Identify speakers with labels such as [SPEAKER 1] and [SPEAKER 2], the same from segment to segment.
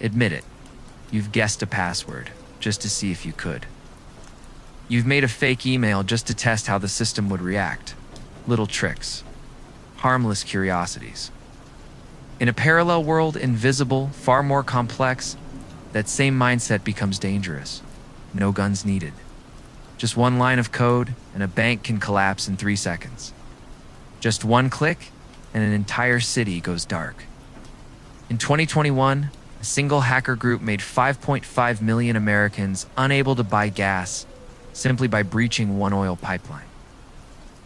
[SPEAKER 1] Admit it. You've guessed a password just to see if you could. You've made a fake email just to test how the system would react. Little tricks. Harmless curiosities. In a parallel world, invisible, far more complex, that same mindset becomes dangerous. No guns needed. Just one line of code, and a bank can collapse in 3 seconds. Just one click, and an entire city goes dark. In 2021, a single hacker group made 5.5 million Americans unable to buy gas simply by breaching one oil pipeline.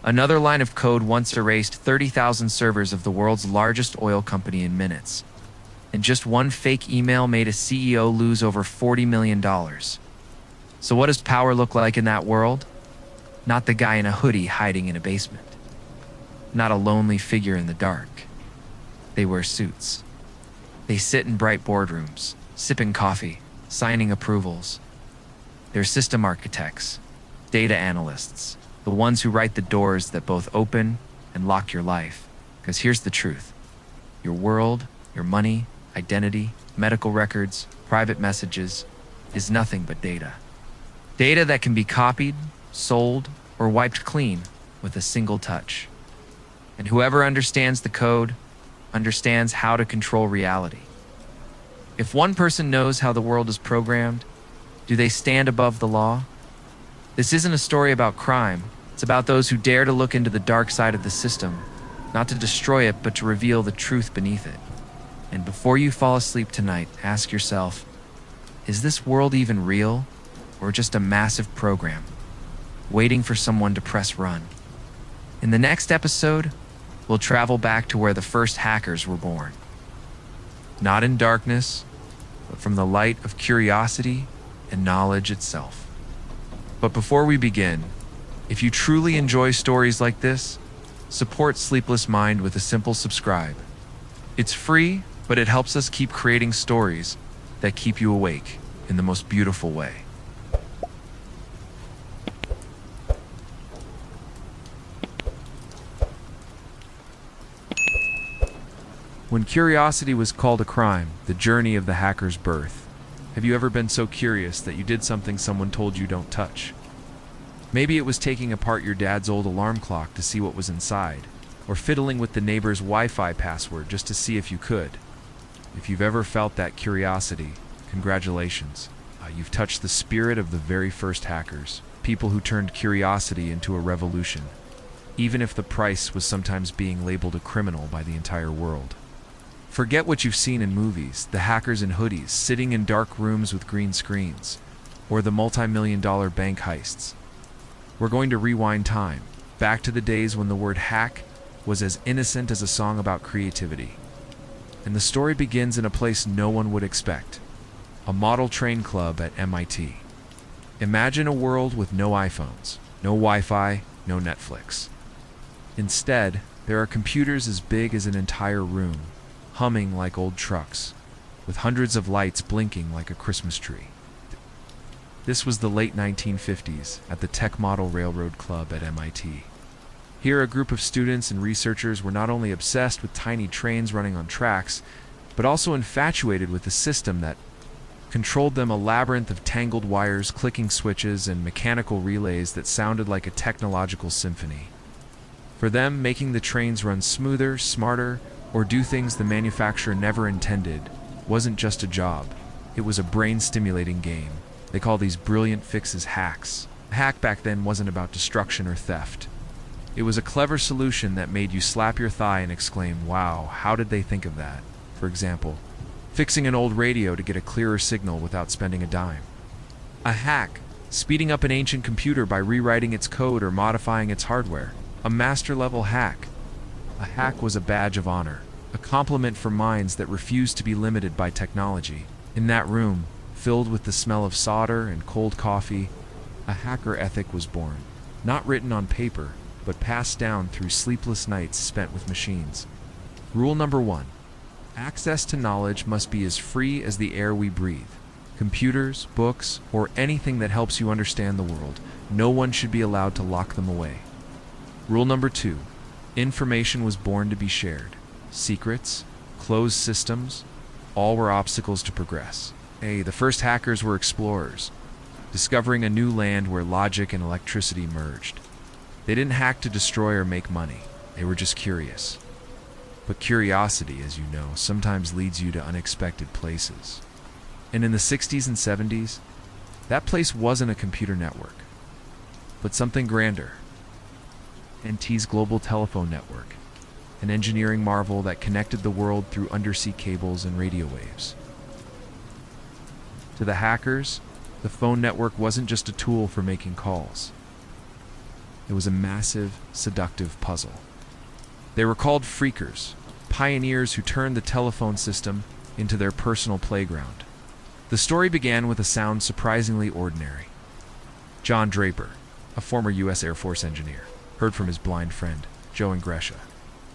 [SPEAKER 1] Another line of code once erased 30,000 servers of the world's largest oil company in minutes. And just one fake email made a CEO lose over $40 million. So what does power look like in that world? Not the guy in a hoodie hiding in a basement. Not a lonely figure in the dark. They wear suits. They sit in bright boardrooms, sipping coffee, signing approvals. They're system architects, data analysts, the ones who write the doors that both open and lock your life. Because here's the truth. Your world, your money, identity, medical records, private messages, is nothing but data. Data that can be copied, sold, or wiped clean with a single touch. And whoever understands the code understands how to control reality. If one person knows how the world is programmed, do they stand above the law? This isn't a story about crime. It's about those who dare to look into the dark side of the system, not to destroy it, but to reveal the truth beneath it. And before you fall asleep tonight, ask yourself, is this world even real, or just a massive program, waiting for someone to press run? In the next episode, we'll travel back to where the first hackers were born. Not in darkness, but from the light of curiosity and knowledge itself. But before we begin, if you truly enjoy stories like this, support Sleepless Mind with a simple subscribe. It's free, but it helps us keep creating stories that keep you awake in the most beautiful way. When curiosity was called a crime, the journey of the hacker's birth. Have you ever been so curious that you did something someone told you don't touch? Maybe it was taking apart your dad's old alarm clock to see what was inside, or fiddling with the neighbor's Wi-Fi password just to see if you could. If you've ever felt that curiosity, congratulations. You've touched the spirit of the very first hackers, people who turned curiosity into a revolution, even if the price was sometimes being labeled a criminal by the entire world. Forget what you've seen in movies, the hackers in hoodies sitting in dark rooms with green screens, or the multi-million-dollar bank heists. We're going to rewind time, back to the days when the word hack was as innocent as a song about creativity. And the story begins in a place no one would expect, a model train club at MIT. Imagine a world with no iPhones, no Wi-Fi, no Netflix. Instead, there are computers as big as an entire room, humming like old trucks, with hundreds of lights blinking like a Christmas tree. This was the late 1950s at the Tech Model Railroad Club at MIT. Here, a group of students and researchers were not only obsessed with tiny trains running on tracks, but also infatuated with the system that controlled them, a labyrinth of tangled wires, clicking switches, and mechanical relays that sounded like a technological symphony. For them, making the trains run smoother, smarter, or do things the manufacturer never intended wasn't just a job. It was a brain-stimulating game. They call these brilliant fixes hacks. A hack back then wasn't about destruction or theft. It was a clever solution that made you slap your thigh and exclaim, "Wow, how did they think of that?" For example, fixing an old radio to get a clearer signal without spending a dime. A hack, speeding up an ancient computer by rewriting its code or modifying its hardware. A master-level hack. A hack was a badge of honor, a compliment for minds that refused to be limited by technology. In that room, filled with the smell of solder and cold coffee, a hacker ethic was born. Not written on paper, but passed down through sleepless nights spent with machines. Rule number 1. Access to knowledge must be as free as the air we breathe. Computers, books, or anything that helps you understand the world, no one should be allowed to lock them away. Rule number 2. Information was born to be shared. Secrets, closed systems, all were obstacles to progress. The first hackers were explorers, discovering a new land where logic and electricity merged. They didn't hack to destroy or make money. They were just curious. But curiosity, as you know, sometimes leads you to unexpected places. And in the 60s and 70s, that place wasn't a computer network, but something grander. NT's global telephone network, an engineering marvel that connected the world through undersea cables and radio waves. To the hackers, the phone network wasn't just a tool for making calls. It was a massive, seductive puzzle. They were called phreakers, pioneers who turned the telephone system into their personal playground. The story began with a sound surprisingly ordinary. John Draper, a former U.S. Air Force engineer, heard from his blind friend, Joe Ingrescia,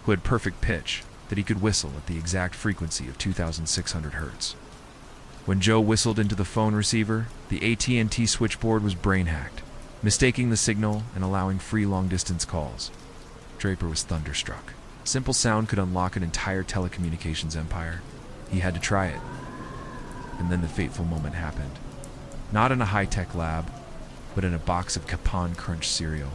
[SPEAKER 1] who had perfect pitch, that he could whistle at the exact frequency of 2,600 hertz. When Joe whistled into the phone receiver, the AT&T switchboard was brain-hacked, mistaking the signal and allowing free long-distance calls. Draper was thunderstruck. Simple sound could unlock an entire telecommunications empire. He had to try it. And then the fateful moment happened. Not in a high-tech lab, but in a box of Capon Crunch cereal.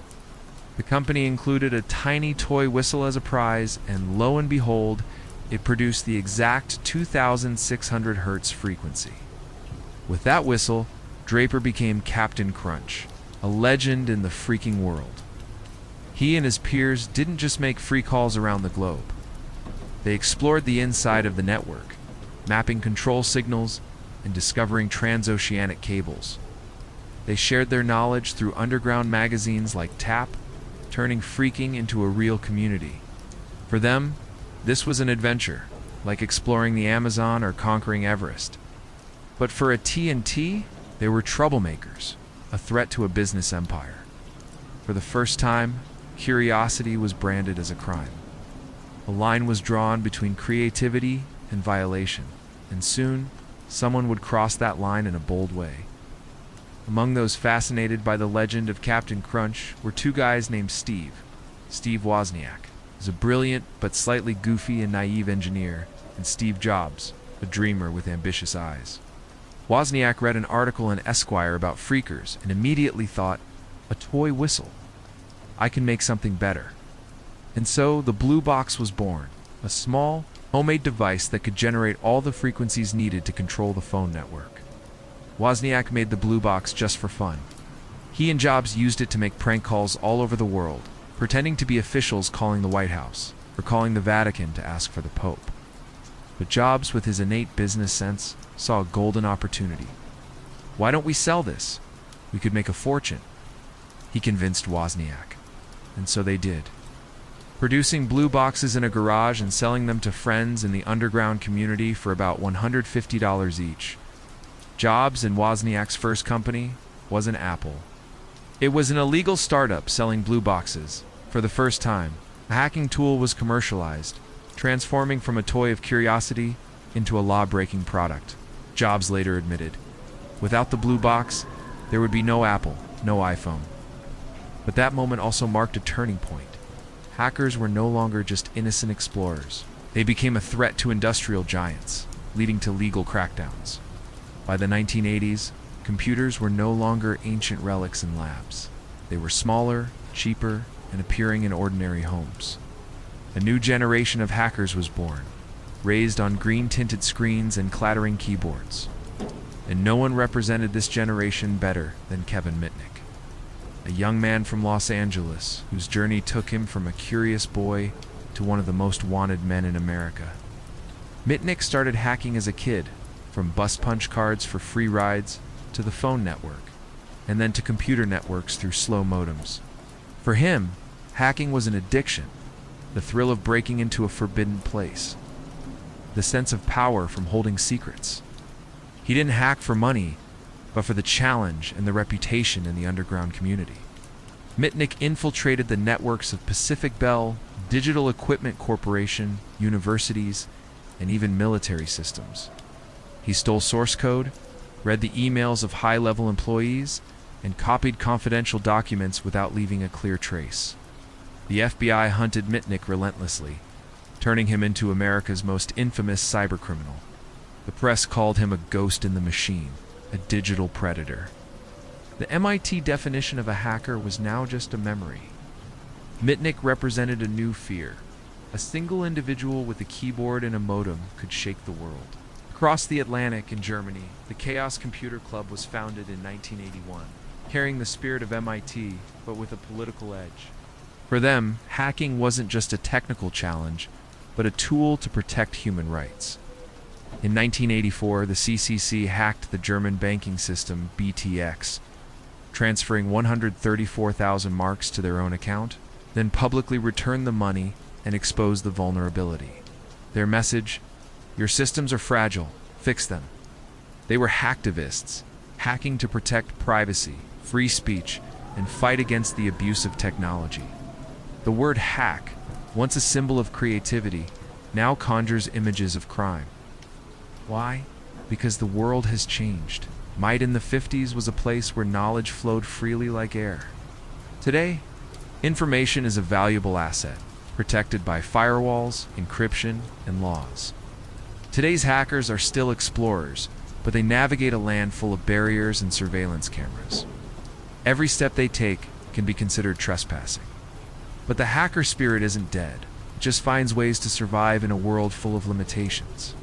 [SPEAKER 1] The company included a tiny toy whistle as a prize, and lo and behold, it produced the exact 2,600 hertz frequency. With that whistle, Draper became Captain Crunch, a legend in the freaking world. He and his peers didn't just make free calls around the globe. They explored the inside of the network, mapping control signals and discovering transoceanic cables. They shared their knowledge through underground magazines like Tap, turning phreaking into a real community. For them, this was an adventure, like exploring the Amazon or conquering Everest. But for AT&T, they were troublemakers, a threat to a business empire. For the first time, curiosity was branded as a crime. A line was drawn between creativity and violation, and soon, someone would cross that line in a bold way. Among those fascinated by the legend of Captain Crunch were two guys named Steve. Steve Wozniak was a brilliant but slightly goofy and naive engineer, and Steve Jobs, a dreamer with ambitious eyes. Wozniak read an article in Esquire about phreakers and immediately thought, a toy whistle. I can make something better. And so the Blue Box was born, a small, homemade device that could generate all the frequencies needed to control the phone network. Wozniak made the Blue Box just for fun. He and Jobs used it to make prank calls all over the world, pretending to be officials calling the White House, or calling the Vatican to ask for the Pope. But Jobs, with his innate business sense, saw a golden opportunity. Why don't we sell this? We could make a fortune. He convinced Wozniak. And so they did. Producing blue boxes in a garage and selling them to friends in the underground community for about $150 each. Jobs and Wozniak's first company wasn't Apple. It was an illegal startup selling blue boxes. For the first time, a hacking tool was commercialized, transforming from a toy of curiosity into a law-breaking product. Jobs later admitted, without the blue box, there would be no Apple, no iPhone. But that moment also marked a turning point. Hackers were no longer just innocent explorers. They became a threat to industrial giants, leading to legal crackdowns. By the 1980s, computers were no longer ancient relics in labs. They were smaller, cheaper, and appearing in ordinary homes. A new generation of hackers was born, raised on green-tinted screens and clattering keyboards. And no one represented this generation better than Kevin Mitnick, a young man from Los Angeles whose journey took him from a curious boy to one of the most wanted men in America. Mitnick started hacking as a kid, from bus punch cards for free rides to the phone network, and then to computer networks through slow modems. For him, hacking was an addiction, the thrill of breaking into a forbidden place, the sense of power from holding secrets. He didn't hack for money, but for the challenge and the reputation in the underground community. Mitnick infiltrated the networks of Pacific Bell, Digital Equipment Corporation, universities, and even military systems. He stole source code, read the emails of high-level employees, and copied confidential documents without leaving a clear trace. The FBI hunted Mitnick relentlessly, turning him into America's most infamous cybercriminal. The press called him a ghost in the machine, a digital predator. The MIT definition of a hacker was now just a memory. Mitnick represented a new fear. A single individual with a keyboard and a modem could shake the world. Across the Atlantic in Germany, the Chaos Computer Club was founded in 1981, carrying the spirit of MIT, but with a political edge. For them, hacking wasn't just a technical challenge, but a tool to protect human rights. In 1984, the CCC hacked the German banking system BTX, transferring 134,000 marks to their own account, then publicly returned the money and exposed the vulnerability. Their message: your systems are fragile, fix them. They were hacktivists, hacking to protect privacy, free speech, and fight against the abuse of technology. The word hack, once a symbol of creativity, now conjures images of crime. Why? Because the world has changed. Might in the 50s was a place where knowledge flowed freely like air. Today, information is a valuable asset, protected by firewalls, encryption, and laws. Today's hackers are still explorers, but they navigate a land full of barriers and surveillance cameras. Every step they take can be considered trespassing. But the hacker spirit isn't dead. It just finds ways to survive in a world full of limitations.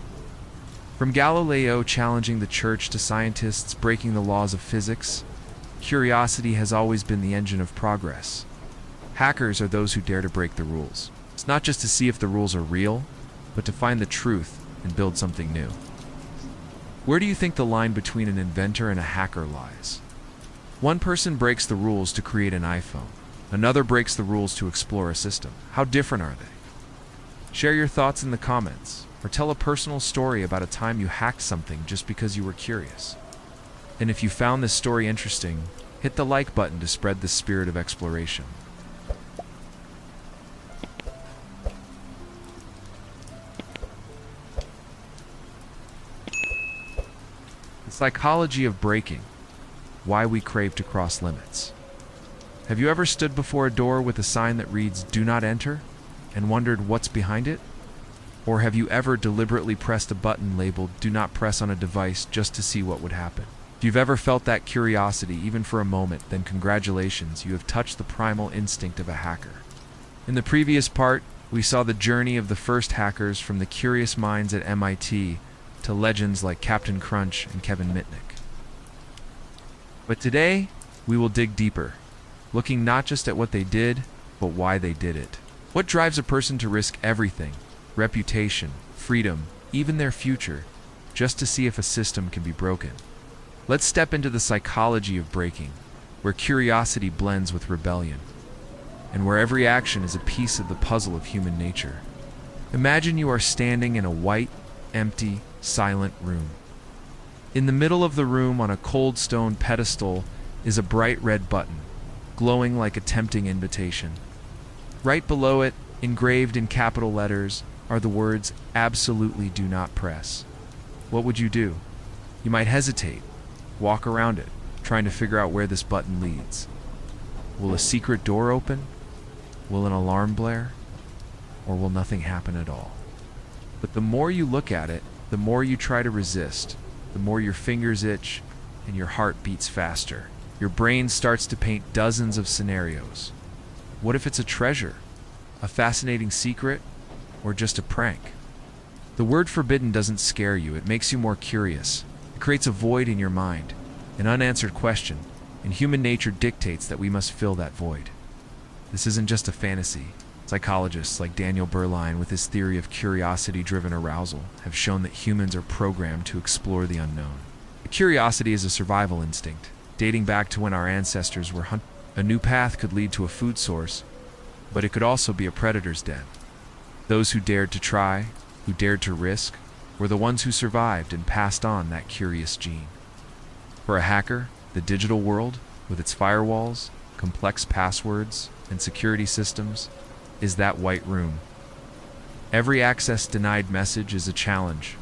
[SPEAKER 1] From Galileo challenging the church to scientists breaking the laws of physics, curiosity has always been the engine of progress. Hackers are those who dare to break the rules. It's not just to see if the rules are real, but to find the truth and build something new. Where do you think the line between an inventor and a hacker lies? One person breaks the rules to create an iPhone. Another breaks the rules to explore a system. How different are they? Share your thoughts in the comments, or tell a personal story about a time you hacked something just because you were curious. And if you found this story interesting, hit the like button to spread the spirit of exploration. The psychology of breaking. Why we crave to cross limits. Have you ever stood before a door with a sign that reads "Do not enter" and wondered what's behind it? Or have you ever deliberately pressed a button labeled "Do not press" on a device just to see what would happen? If you've ever felt that curiosity, even for a moment, then congratulations, you have touched the primal instinct of a hacker. In the previous part, we saw the journey of the first hackers from the curious minds at MIT to legends like Captain Crunch and Kevin Mitnick. But today, we will dig deeper, looking not just at what they did, but why they did it. What drives a person to risk everything, reputation, freedom, even their future, just to see if a system can be broken? Let's step into the psychology of breaking, where curiosity blends with rebellion, and where every action is a piece of the puzzle of human nature. Imagine you are standing in a white, empty, silent room. In the middle of the room, on a cold stone pedestal, is a bright red button, glowing like a tempting invitation. Right below it, engraved in capital letters, are the words, "Absolutely do not press." What would you do? You might hesitate, walk around it, trying to figure out where this button leads. Will a secret door open? Will an alarm blare? Or will nothing happen at all? But the more you look at it, the more you try to resist, the more your fingers itch and your heart beats faster. Your brain starts to paint dozens of scenarios. What if it's a treasure, a fascinating secret, or just a prank? The word forbidden doesn't scare you, it makes you more curious. It creates a void in your mind, an unanswered question, and human nature dictates that we must fill that void. This isn't just a fantasy. Psychologists like Daniel Berline, with his theory of curiosity-driven arousal, have shown that humans are programmed to explore the unknown. Curiosity is a survival instinct, dating back to when our ancestors were hunting. A new path could lead to a food source, but it could also be a predator's den. Those who dared to try, who dared to risk, were the ones who survived and passed on that curious gene. For a hacker, the digital world, with its firewalls, complex passwords, and security systems, is that white room. Every access denied message is a challenge,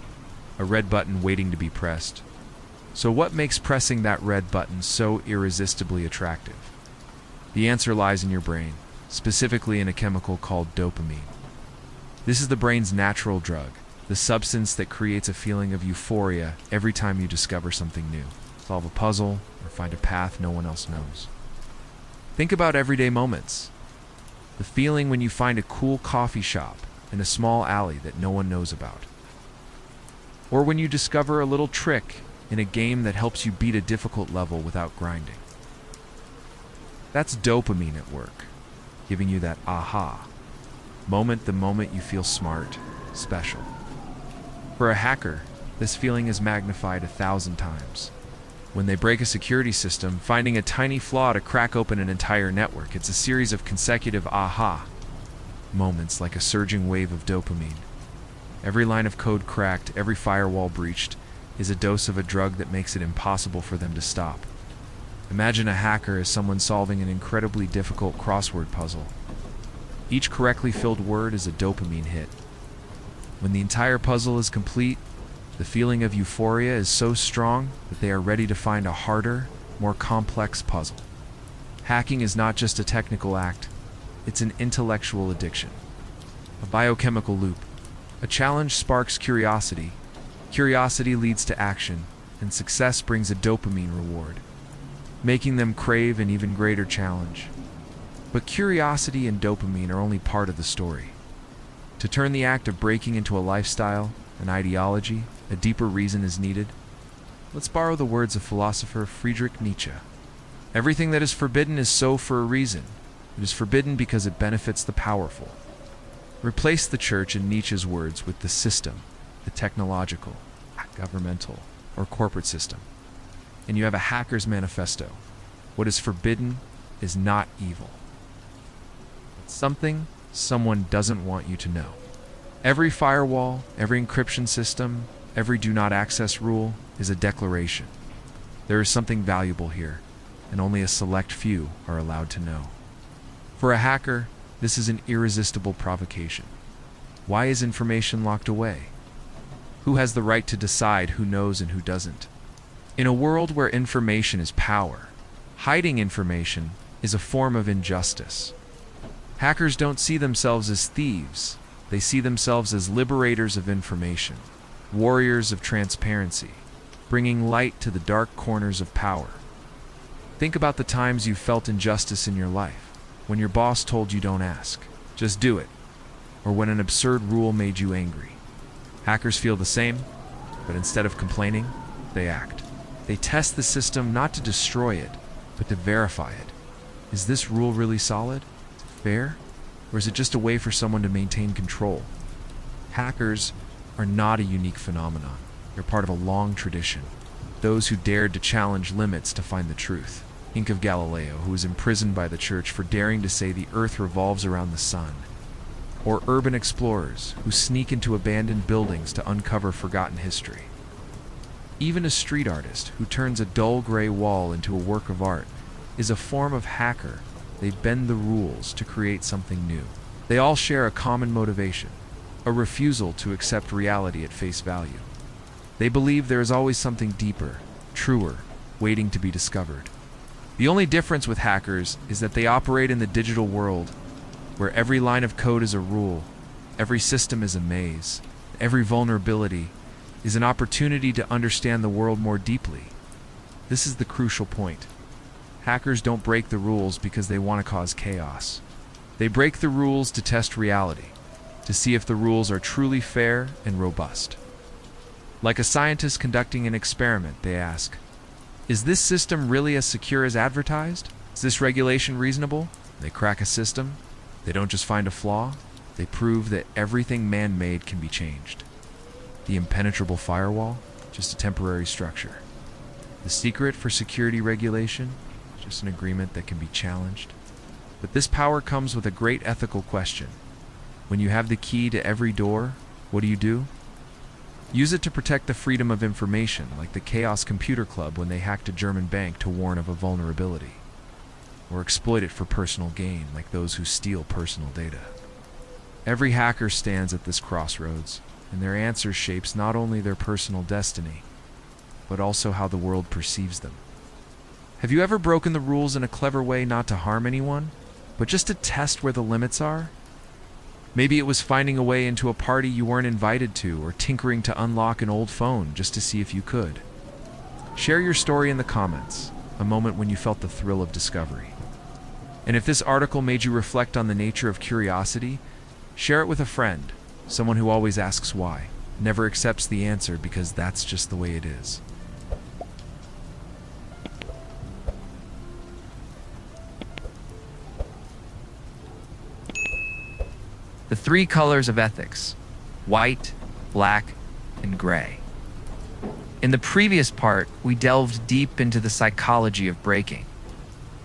[SPEAKER 1] a red button waiting to be pressed. So what makes pressing that red button so irresistibly attractive? The answer lies in your brain, specifically in a chemical called dopamine. This is the brain's natural drug, the substance that creates a feeling of euphoria every time you discover something new, solve a puzzle, or find a path no one else knows. Think about everyday moments. The feeling when you find a cool coffee shop in a small alley that no one knows about. Or when you discover a little trick in a game that helps you beat a difficult level without grinding. That's dopamine at work, giving you that aha moment the moment you feel smart, special. For a hacker, this feeling is magnified 1,000 times. When they break a security system, finding a tiny flaw to crack open an entire network, it's a series of consecutive aha moments like a surging wave of dopamine. Every line of code cracked, every firewall breached, is a dose of a drug that makes it impossible for them to stop. Imagine a hacker as someone solving an incredibly difficult crossword puzzle. Each correctly filled word is a dopamine hit. When the entire puzzle is complete, the feeling of euphoria is so strong that they are ready to find a harder, more complex puzzle. Hacking is not just a technical act, it's an intellectual addiction. A biochemical loop. A challenge sparks curiosity. Curiosity leads to action, and success brings a dopamine reward, making them crave an even greater challenge. But curiosity and dopamine are only part of the story. To turn the act of breaking into a lifestyle, an ideology, a deeper reason is needed. Let's borrow the words of philosopher Friedrich Nietzsche. Everything that is forbidden is so for a reason. It is forbidden because it benefits the powerful. Replace the church in Nietzsche's words with the system, the technological, governmental, or corporate system. And you have a hacker's manifesto. What is forbidden is not evil. It's something someone doesn't want you to know. Every firewall, every encryption system, every do not access rule is a declaration. There is something valuable here, and only a select few are allowed to know. For a hacker, this is an irresistible provocation. Why is information locked away? Who has the right to decide who knows and who doesn't? In a world where information is power, hiding information is a form of injustice. Hackers don't see themselves as thieves. They see themselves as liberators of information, warriors of transparency, bringing light to the dark corners of power. Think about the times you felt injustice in your life, when your boss told you don't ask, just do it, or when an absurd rule made you angry. Hackers feel the same, but instead of complaining, they act. They test the system not to destroy it, but to verify it. Is this rule really solid? Fair? Or is it just a way for someone to maintain control? Hackers are not a unique phenomenon. They're part of a long tradition. Those who dared to challenge limits to find the truth. Think of Galileo, who was imprisoned by the church for daring to say the earth revolves around the sun. Or urban explorers, who sneak into abandoned buildings to uncover forgotten history. Even a street artist, who turns a dull gray wall into a work of art, is a form of hacker. They bend the rules to create something new. They all share a common motivation, a refusal to accept reality at face value. They believe there is always something deeper, truer, waiting to be discovered. The only difference with hackers is that they operate in the digital world, where every line of code is a rule, every system is a maze, every vulnerability is an opportunity to understand the world more deeply. This is the crucial point. Hackers don't break the rules because they want to cause chaos. They break the rules to test reality, to see if the rules are truly fair and robust. Like a scientist conducting an experiment, they ask, is this system really as secure as advertised? Is this regulation reasonable? They crack a system. They don't just find a flaw, they prove that everything man-made can be changed. The impenetrable firewall, just a temporary structure. The secret for security regulation, just an agreement that can be challenged. But this power comes with a great ethical question. When you have the key to every door, what do? Use it to protect the freedom of information, like the Chaos Computer Club when they hacked a German bank to warn of a vulnerability. Or exploit it for personal gain, like those who steal personal data. Every hacker stands at this crossroads, and their answer shapes not only their personal destiny, but also how the world perceives them. Have you ever broken the rules in a clever way not to harm anyone, but just to test where the limits are? Maybe it was finding a way into a party you weren't invited to, or tinkering to unlock an old phone just to see if you could. Share your story in the comments, a moment when you felt the thrill of discovery. And if this article made you reflect on the nature of curiosity, share it with a friend, someone who always asks why, never accepts the answer because that's just the way it is.
[SPEAKER 2] The three colors of ethics: white, black, and gray. In the previous part, we delved deep into the psychology of breaking,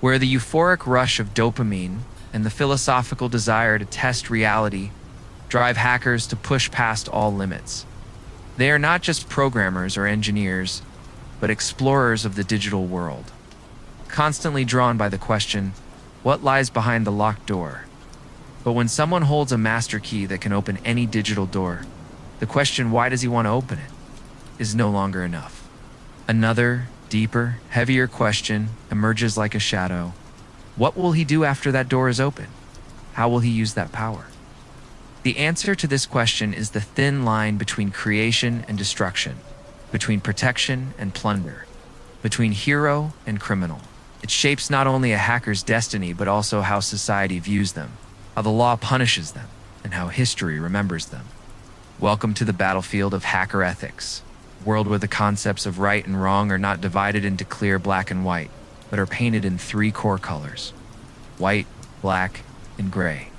[SPEAKER 2] where the euphoric rush of dopamine and the philosophical desire to test reality drive hackers to push past all limits. They are not just programmers or engineers, but explorers of the digital world, constantly drawn by the question, what lies behind the locked door? But when someone holds a master key that can open any digital door, the question, why does he want to open it, is no longer enough. Another, deeper, heavier question emerges like a shadow. What will he do after that door is open? How will he use that power? The answer to this question is the thin line between creation and destruction, between protection and plunder, between hero and criminal. It shapes not only a hacker's destiny, but also how society views them, how the law punishes them, and how history remembers them. Welcome to the battlefield of hacker ethics, a world where the concepts of right and wrong are not divided into clear black and white, but are painted in three core colors: white, black, and gray.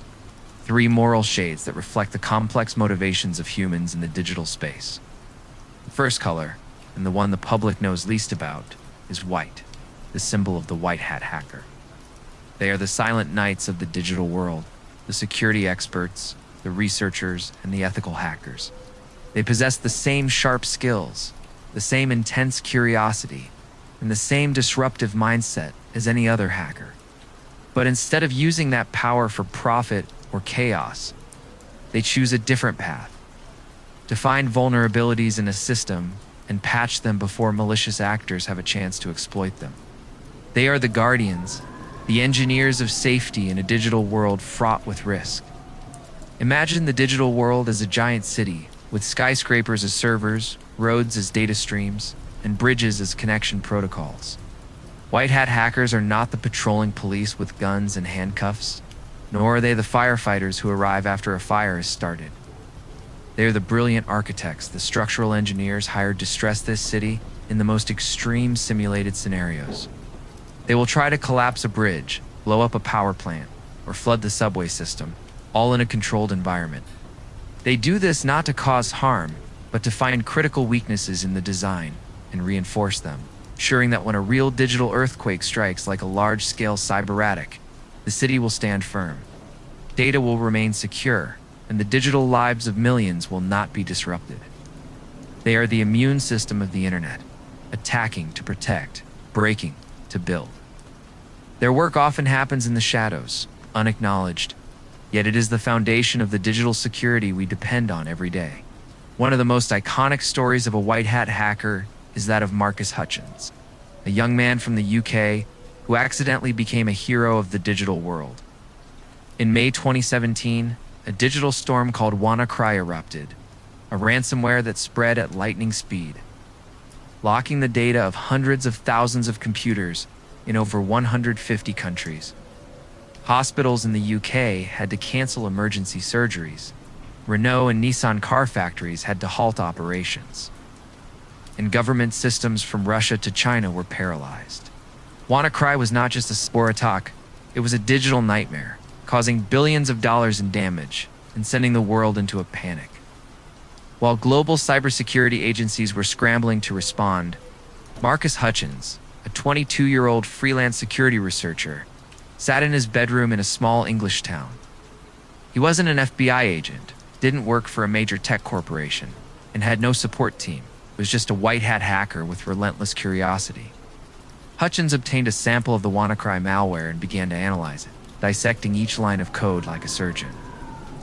[SPEAKER 2] Three moral shades that reflect the complex motivations of humans in the digital space. The first color, and the one the public knows least about, is white, the symbol of the white hat hacker. They are the silent knights of the digital world, the security experts, the researchers, and the ethical hackers. They possess the same sharp skills, the same intense curiosity, and the same disruptive mindset as any other hacker. But instead of using that power for profit or chaos, they choose a different path: to find vulnerabilities in a system and patch them before malicious actors have a chance to exploit them. They are the guardians, the engineers of safety in a digital world fraught with risk. Imagine the digital world as a giant city, with skyscrapers as servers, roads as data streams, and bridges as connection protocols. White hat hackers are not the patrolling police with guns and handcuffs, nor are they the firefighters who arrive after a fire is started. They are the brilliant architects, the structural engineers hired to stress this city in the most extreme simulated scenarios. They will try to collapse a bridge, blow up a power plant, or flood the subway system, all in a controlled environment. They do this not to cause harm, but to find critical weaknesses in the design and reinforce them, ensuring that when a real digital earthquake strikes, like a large-scale cyber, the city will stand firm. Data will remain secure, and the digital lives of millions will not be disrupted. They are the immune system of the internet, attacking to protect, breaking to build. Their work often happens in the shadows, unacknowledged, yet it is the foundation of the digital security we depend on every day. One of the most iconic stories of a white hat hacker is that of Marcus Hutchins, a young man from the UK who accidentally became a hero of the digital world. In May 2017, a digital storm called WannaCry erupted, a ransomware that spread at lightning speed, locking the data of hundreds of thousands of computers in over 150 countries. Hospitals in the UK had to cancel emergency surgeries. Renault and Nissan car factories had to halt operations. And government systems from Russia to China were paralyzed. WannaCry was not just a spore attack, it was a digital nightmare, causing billions of dollars in damage and sending the world into a panic. While global cybersecurity agencies were scrambling to respond, Marcus Hutchins, a 22-year-old freelance security researcher, sat in his bedroom in a small English town. He wasn't an FBI agent, didn't work for a major tech corporation, and had no support team. He was just a white hat hacker with relentless curiosity. Hutchins obtained a sample of the WannaCry malware and began to analyze it, dissecting each line of code like a surgeon.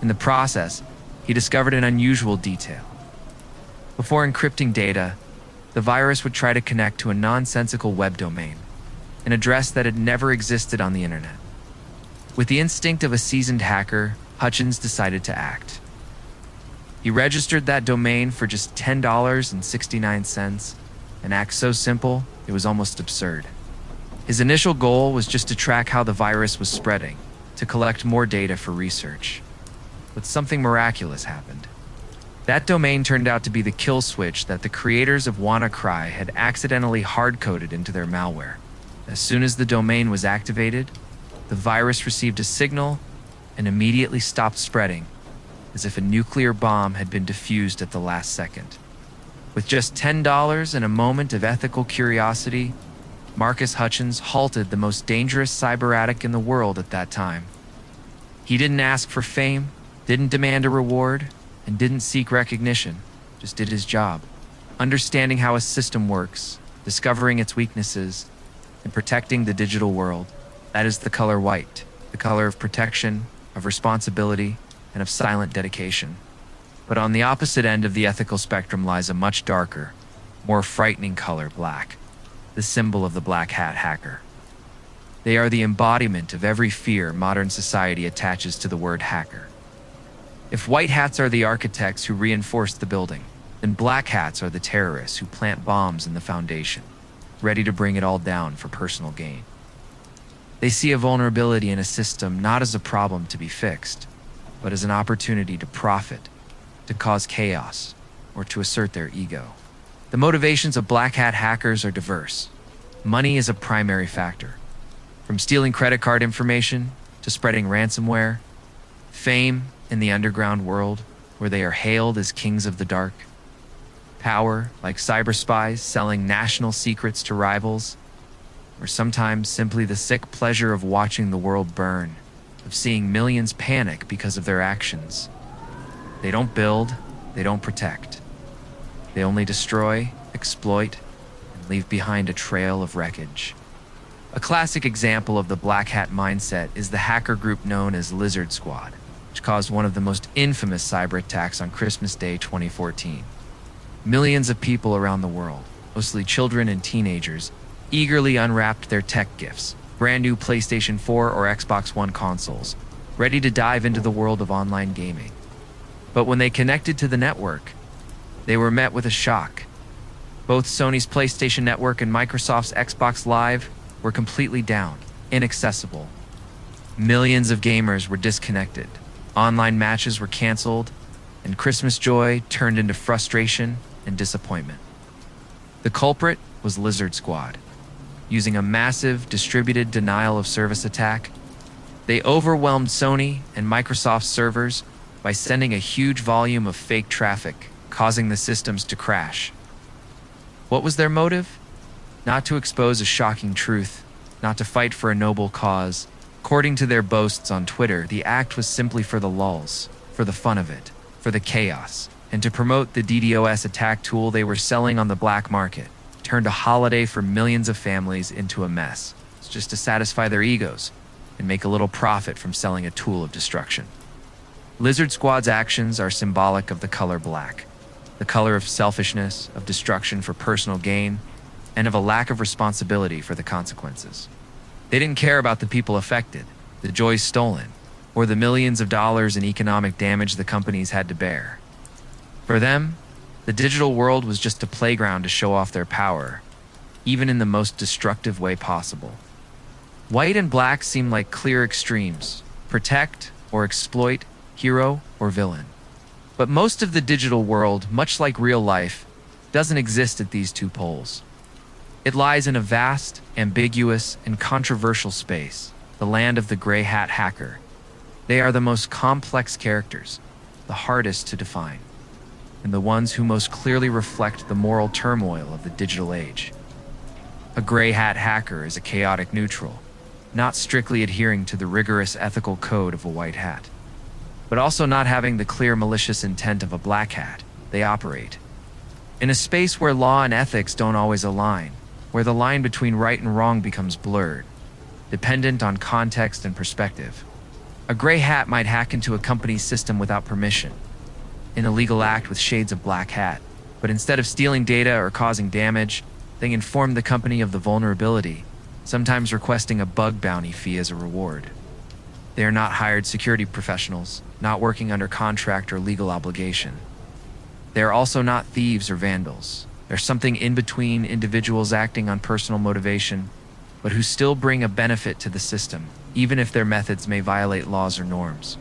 [SPEAKER 2] In the process, he discovered an unusual detail. Before encrypting data, the virus would try to connect to a nonsensical web domain, an address that had never existed on the internet. With the instinct of a seasoned hacker, Hutchins decided to act. He registered that domain for just $10.69, an act so simple it was almost absurd. His initial goal was just to track how the virus was spreading, to collect more data for research. But something miraculous happened. That domain turned out to be the kill switch that the creators of WannaCry had accidentally hard-coded into their malware. As soon as the domain was activated, the virus received a signal and immediately stopped spreading, as if a nuclear bomb had been defused at the last second. With just $10 and a moment of ethical curiosity, Marcus Hutchins halted the most dangerous cyber addict in the world at that time. He didn't ask for fame, didn't demand a reward, and didn't seek recognition, just did his job. Understanding how a system works, discovering its weaknesses, and protecting the digital world. That is the color white, the color of protection, of responsibility, and of silent dedication. But on the opposite end of the ethical spectrum lies a much darker, more frightening color, black, the symbol of the black hat hacker. They are the embodiment of every fear modern society attaches to the word hacker. If white hats are the architects who reinforce the building, then black hats are the terrorists who plant bombs in the foundation, ready to bring it all down for personal gain. They see a vulnerability in a system not as a problem to be fixed, but as an opportunity to profit, to cause chaos, or to assert their ego. The motivations of black hat hackers are diverse. Money is a primary factor. From stealing credit card information to spreading ransomware, fame in the underground world where they are hailed as kings of the dark, power like cyber spies selling national secrets to rivals, or sometimes simply the sick pleasure of watching the world burn, of seeing millions panic because of their actions. They don't build, they don't protect. They only destroy, exploit, and leave behind a trail of wreckage. A classic example of the black hat mindset is the hacker group known as Lizard Squad, which caused one of the most infamous cyber attacks on Christmas Day 2014. Millions of people around the world, mostly children and teenagers, eagerly unwrapped their tech gifts, brand new PlayStation 4 or Xbox One consoles, ready to dive into the world of online gaming. But when they connected to the network, they were met with a shock. Both Sony's PlayStation Network and Microsoft's Xbox Live were completely down, inaccessible. Millions of gamers were disconnected, online matches were canceled, and Christmas joy turned into frustration and disappointment. The culprit was Lizard Squad. Using a massive distributed denial of service attack, they overwhelmed Sony and Microsoft's servers by sending a huge volume of fake traffic, causing the systems to crash. What was their motive? Not to expose a shocking truth, not to fight for a noble cause. According to their boasts on Twitter, the act was simply for the lulz, for the fun of it, for the chaos, and to promote the DDoS attack tool they were selling on the black market. Turned a holiday for millions of families into a mess. It's just to satisfy their egos and make a little profit from selling a tool of destruction. Lizard Squad's actions are symbolic of the color black, the color of selfishness, of destruction for personal gain, and of a lack of responsibility for the consequences. They didn't care about the people affected, the joys stolen, or the millions of dollars in economic damage the companies had to bear. For them, the digital world was just a playground to show off their power, even in the most destructive way possible. White and black seem like clear extremes: protect or exploit, hero or villain. But most of the digital world, much like real life, doesn't exist at these two poles. It lies in a vast, ambiguous, and controversial space, the land of the gray hat hacker. They are the most complex characters, the hardest to define, and the ones who most clearly reflect the moral turmoil of the digital age. A gray hat hacker is a chaotic neutral, not strictly adhering to the rigorous ethical code of a white hat, but also not having the clear malicious intent of a black hat. They operate in a space where law and ethics don't always align, where the line between right and wrong becomes blurred, dependent on context and perspective. A gray hat might hack into a company's system without permission, an illegal act with shades of black hat, but instead of stealing data or causing damage, they inform the company of the vulnerability, sometimes requesting a bug bounty fee as a reward. They are not hired security professionals, not working under contract or legal obligation. They are also not thieves or vandals. They're something in between, individuals acting on personal motivation, but who still bring a benefit to the system, even if their methods may violate laws or norms.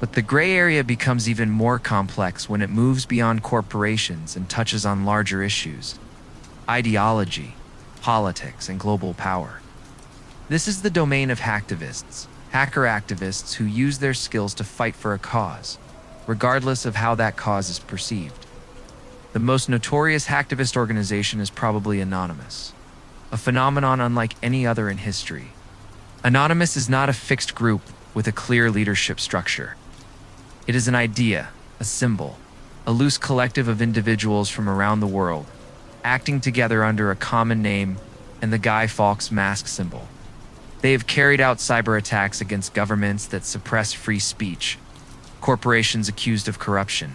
[SPEAKER 2] But the gray area becomes even more complex when it moves beyond corporations and touches on larger issues: ideology, politics, and global power. This is the domain of hacktivists, hacker activists who use their skills to fight for a cause, regardless of how that cause is perceived. The most notorious hacktivist organization is probably Anonymous, a phenomenon unlike any other in history. Anonymous is not a fixed group with a clear leadership structure. It is an idea, a symbol, a loose collective of individuals from around the world, acting together under a common name and the Guy Fawkes mask symbol. They have carried out cyber attacks against governments that suppress free speech, corporations accused of corruption,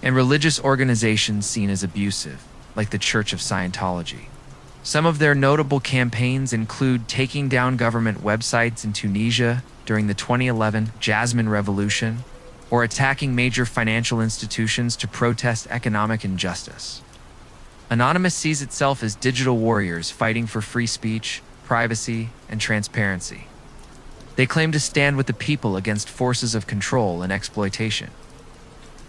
[SPEAKER 2] and religious organizations seen as abusive, like the Church of Scientology. Some of their notable campaigns include taking down government websites in Tunisia during the 2011 Jasmine Revolution, or attacking major financial institutions to protest economic injustice. Anonymous sees itself as digital warriors fighting for free speech, privacy, and transparency. They claim to stand with the people against forces of control and exploitation.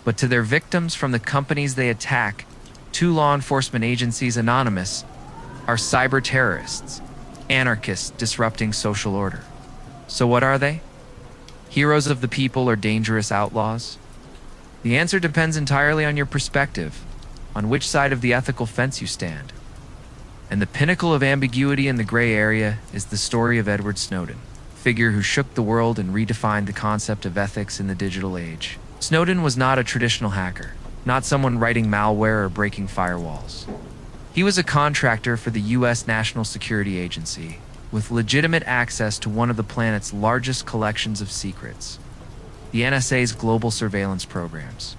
[SPEAKER 2] But to their victims from the companies they attack, two law enforcement agencies anonymous are cyber terrorists, anarchists disrupting social order. So what are they? Heroes of the people or dangerous outlaws? The answer depends entirely on your perspective, on which side of the ethical fence you stand. And the pinnacle of ambiguity in the gray area is the story of Edward Snowden, a figure who shook the world and redefined the concept of ethics in the digital age. Snowden was not a traditional hacker, not someone writing malware or breaking firewalls. He was a contractor for the U.S. National Security Agency, with legitimate access to one of the planet's largest collections of secrets, the NSA's global surveillance programs.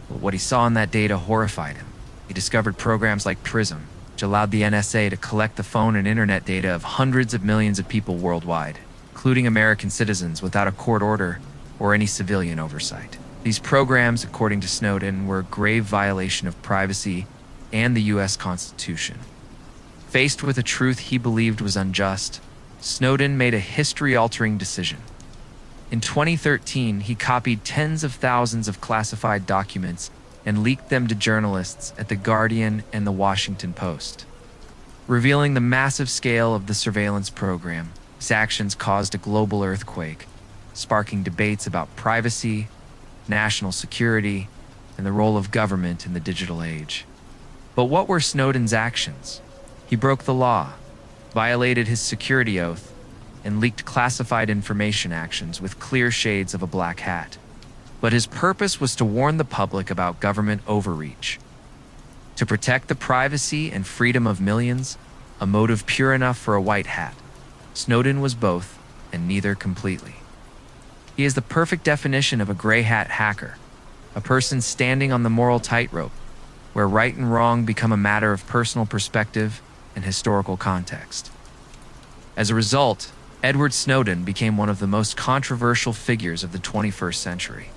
[SPEAKER 2] But what he saw in that data horrified him. He discovered programs like PRISM, which allowed the NSA to collect the phone and internet data of hundreds of millions of people worldwide, including American citizens, without a court order or any civilian oversight. These programs, according to Snowden, were a grave violation of privacy and the U.S. Constitution. Faced with a truth he believed was unjust, Snowden made a history-altering decision. In 2013, he copied tens of thousands of classified documents and leaked them to journalists at The Guardian and The Washington Post. Revealing the massive scale of the surveillance program, his actions caused a global earthquake, sparking debates about privacy, national security, and the role of government in the digital age. But what were Snowden's actions? He broke the law, violated his security oath, and leaked classified information actions with clear shades of a black hat. But his purpose was to warn the public about government overreach. To protect the privacy and freedom of millions, a motive pure enough for a white hat. Snowden was both, and neither completely. He is the perfect definition of a gray hat hacker, a person standing on the moral tightrope, where right and wrong become a matter of personal perspective and historical context. As a result, Edward Snowden became one of the most controversial figures of the 21st century.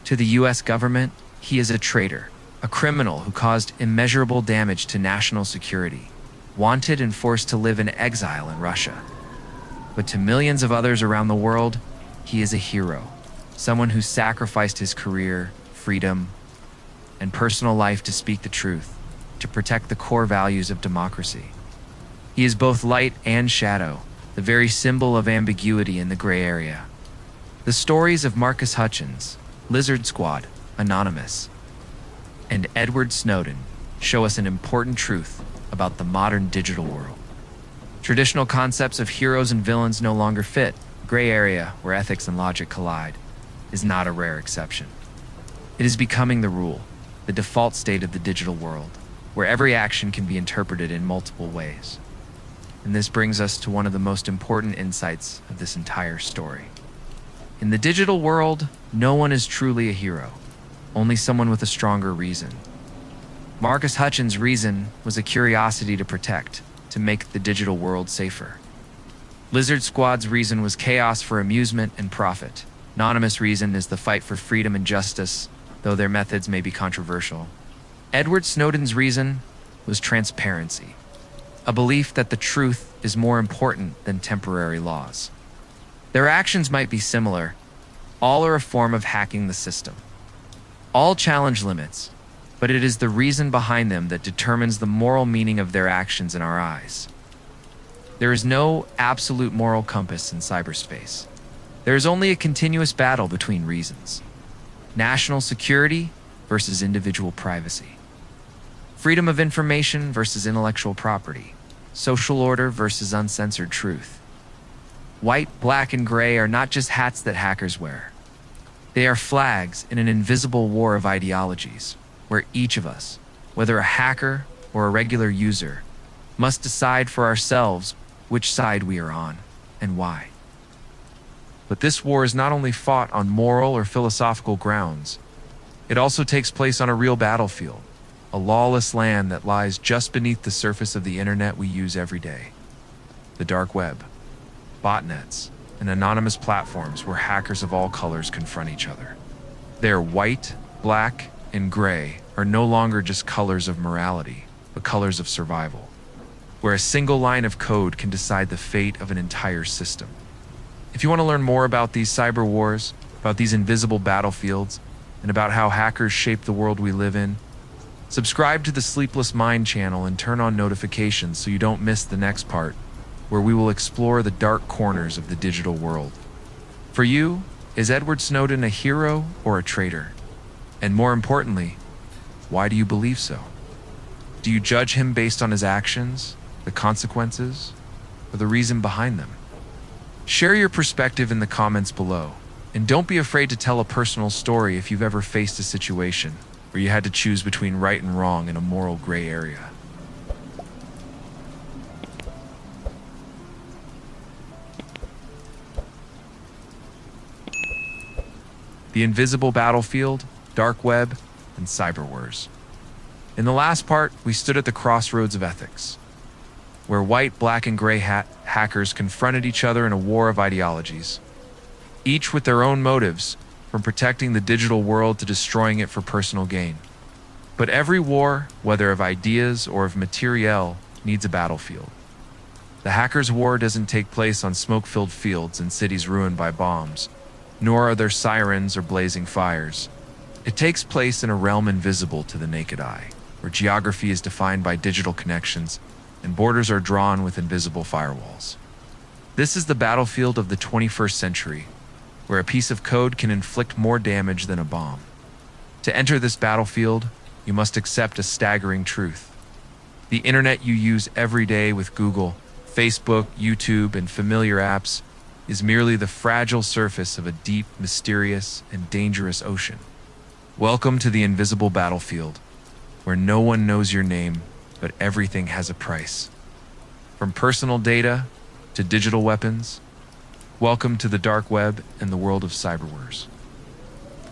[SPEAKER 2] To the U.S. government, he is a traitor, a criminal who caused immeasurable damage to national security, wanted and forced to live in exile in Russia. But to millions of others around the world, he is a hero, someone who sacrificed his career, freedom, and personal life to speak the truth, to protect the core values of democracy. He is both light and shadow, the very symbol of ambiguity in the gray area. The stories of Marcus Hutchins, Lizard Squad, Anonymous, and Edward Snowden show us an important truth about the modern digital world. Traditional concepts of heroes and villains no longer fit. Gray area, where ethics and logic collide, is not a rare exception. It is becoming the rule, the default state of the digital world, where every action can be interpreted in multiple ways. And this brings us to one of the most important insights of this entire story. In the digital world, no one is truly a hero, only someone with a stronger reason. Marcus Hutchins' reason was a curiosity to protect, to make the digital world safer. Lizard Squad's reason was chaos for amusement and profit. Anonymous reason is the fight for freedom and justice, though their methods may be controversial. Edward Snowden's reason was transparency, a belief that the truth is more important than temporary laws. Their actions might be similar. All are a form of hacking the system. All challenge limits, but it is the reason behind them that determines the moral meaning of their actions in our eyes. There is no absolute moral compass in cyberspace. There is only a continuous battle between reasons. National security versus individual privacy. Freedom of information versus intellectual property. Social order versus uncensored truth. White, black, and gray are not just hats that hackers wear. They are flags in an invisible war of ideologies, where each of us, whether a hacker or a regular user, must decide for ourselves which side we are on and why.
[SPEAKER 1] But this war is not only fought on moral or philosophical grounds, it also takes place on a real battlefield, a lawless land that lies just beneath the surface of the internet we use every day. The dark web, botnets, and anonymous platforms where hackers of all colors confront each other. Their white, black, and gray are no longer just colors of morality, but colors of survival, where a single line of code can decide the fate of an entire system. If you want to learn more about these cyber wars, about these invisible battlefields, and about how hackers shape the world we live in, subscribe to the Sleepless Mind channel and turn on notifications so you don't miss the next part, where we will explore the dark corners of the digital world. For you, is Edward Snowden a hero or a traitor? And more importantly, why do you believe so? Do you judge him based on his actions, the consequences, or the reason behind them? Share your perspective in the comments below, and don't be afraid to tell a personal story if you've ever faced a situation where you had to choose between right and wrong in a moral gray area. The invisible battlefield, dark web, and cyberwars. In the last part, we stood at the crossroads of ethics, where white, black, and gray hackers confronted each other in a war of ideologies, each with their own motives, from protecting the digital world to destroying it for personal gain. But every war, whether of ideas or of materiel, needs a battlefield. The hackers' war doesn't take place on smoke-filled fields and cities ruined by bombs, nor are there sirens or blazing fires. It takes place in a realm invisible to the naked eye, where geography is defined by digital connections and borders are drawn with invisible firewalls. This is the battlefield of the 21st century, where a piece of code can inflict more damage than a bomb. To enter this battlefield, you must accept a staggering truth. The internet you use every day with Google, Facebook, YouTube, and familiar apps is merely the fragile surface of a deep, mysterious, and dangerous ocean. Welcome to the invisible battlefield, where no one knows your name, but everything has a price. From personal data to digital weapons, welcome to the dark web and the world of cyberwars.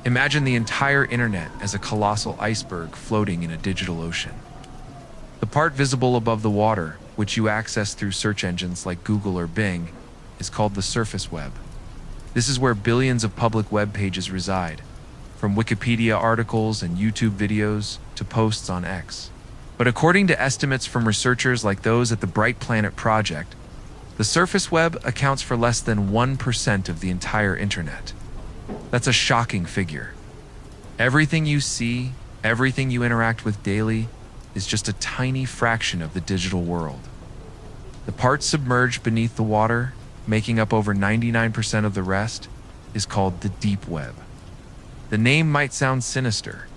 [SPEAKER 1] Imagine the entire internet as a colossal iceberg floating in a digital ocean. The part visible above the water, which you access through search engines like Google or Bing, is called the surface web. This is where billions of public web pages reside, from Wikipedia articles and YouTube videos to posts on X. But according to estimates from researchers like those at the Bright Planet Project, the surface web accounts for less than 1% of the entire internet. That's a shocking figure. Everything you see, everything you interact with daily, is just a tiny fraction of the digital world. The part submerged beneath the water, making up over 99% of the rest, is called the deep web. The name might sound sinister,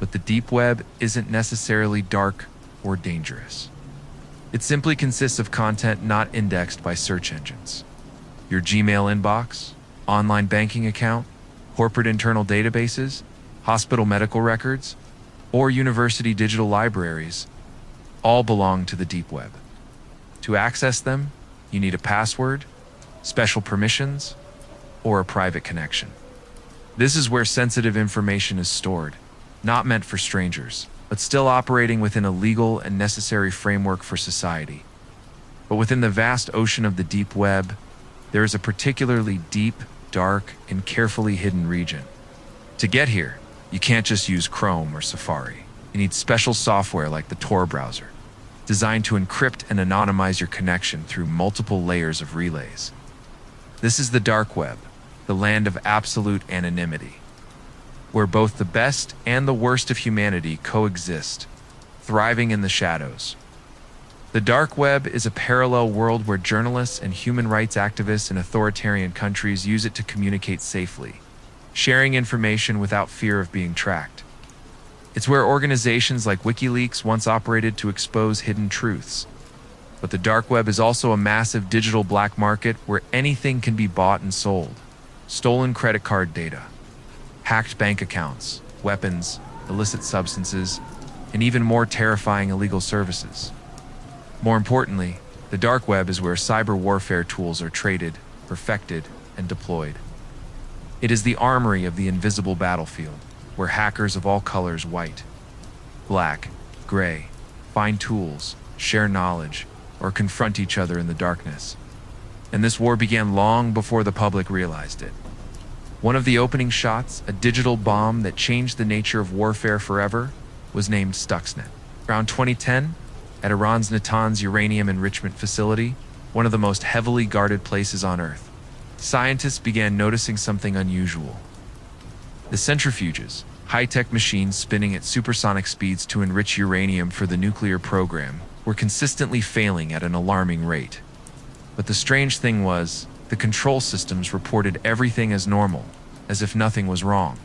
[SPEAKER 1] but the deep web isn't necessarily dark or dangerous. It simply consists of content not indexed by search engines. Your Gmail inbox, online banking account, corporate internal databases, hospital medical records, or university digital libraries all belong to the deep web. To access them, you need a password, special permissions, or a private connection. This is where sensitive information is stored, not meant for strangers, but still operating within a legal and necessary framework for society. But within the vast ocean of the deep web, there is a particularly deep, dark, and carefully hidden region. To get here, you can't just use Chrome or Safari. You need special software like the Tor browser, designed to encrypt and anonymize your connection through multiple layers of relays. This is the dark web, the land of absolute anonymity, where both the best and the worst of humanity coexist, thriving in the shadows. The dark web is a parallel world where journalists and human rights activists in authoritarian countries use it to communicate safely, sharing information without fear of being tracked. It's where organizations like WikiLeaks once operated to expose hidden truths. But the dark web is also a massive digital black market where anything can be bought and sold. Stolen credit card data, hacked bank accounts, weapons, illicit substances, and even more terrifying illegal services. More importantly, the dark web is where cyber warfare tools are traded, perfected, and deployed. It is the armory of the invisible battlefield, where hackers of all colors, white, black, gray, find tools, share knowledge, or confront each other in the darkness. And this war began long before the public realized it. One of the opening shots, a digital bomb that changed the nature of warfare forever, was named Stuxnet. Around 2010, at Iran's Natanz uranium enrichment facility, one of the most heavily guarded places on Earth, scientists began noticing something unusual. The centrifuges, high-tech machines spinning at supersonic speeds to enrich uranium for the nuclear program, were consistently failing at an alarming rate. But the strange thing was, the control systems reported everything as normal, as if nothing was wrong.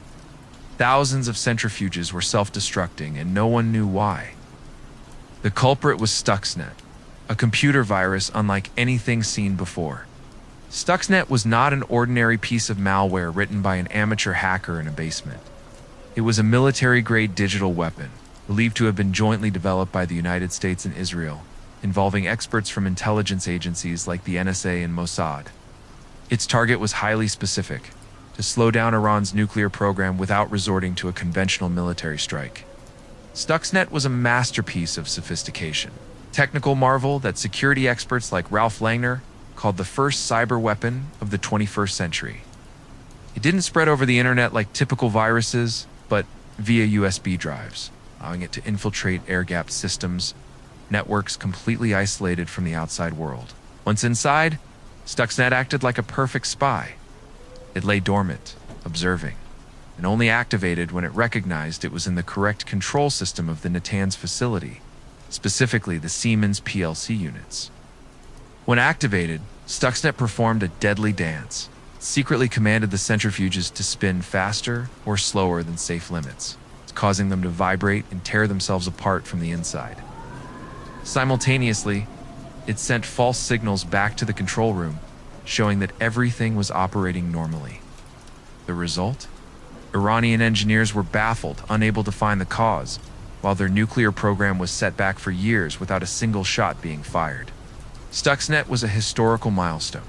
[SPEAKER 1] Thousands of centrifuges were self-destructing, and no one knew why. The culprit was Stuxnet, a computer virus unlike anything seen before. Stuxnet was not an ordinary piece of malware written by an amateur hacker in a basement. It was a military-grade digital weapon, believed to have been jointly developed by the United States and Israel, involving experts from intelligence agencies like the NSA and Mossad. Its target was highly specific: to slow down Iran's nuclear program without resorting to a conventional military strike. Stuxnet was a masterpiece of sophistication, technical marvel that security experts like Ralph Langner called the first cyber weapon of the 21st century. It didn't spread over the internet like typical viruses, but via USB drives, allowing it to infiltrate air-gapped systems, networks completely isolated from the outside world. Once inside, Stuxnet acted like a perfect spy. It lay dormant, observing, and only activated when it recognized it was in the correct control system of the Natanz facility, specifically the Siemens PLC units. When activated, Stuxnet performed a deadly dance, secretly commanded the centrifuges to spin faster or slower than safe limits, causing them to vibrate and tear themselves apart from the inside. Simultaneously, it sent false signals back to the control room, showing that everything was operating normally. The result? Iranian engineers were baffled, unable to find the cause, while their nuclear program was set back for years without a single shot being fired. Stuxnet was a historical milestone.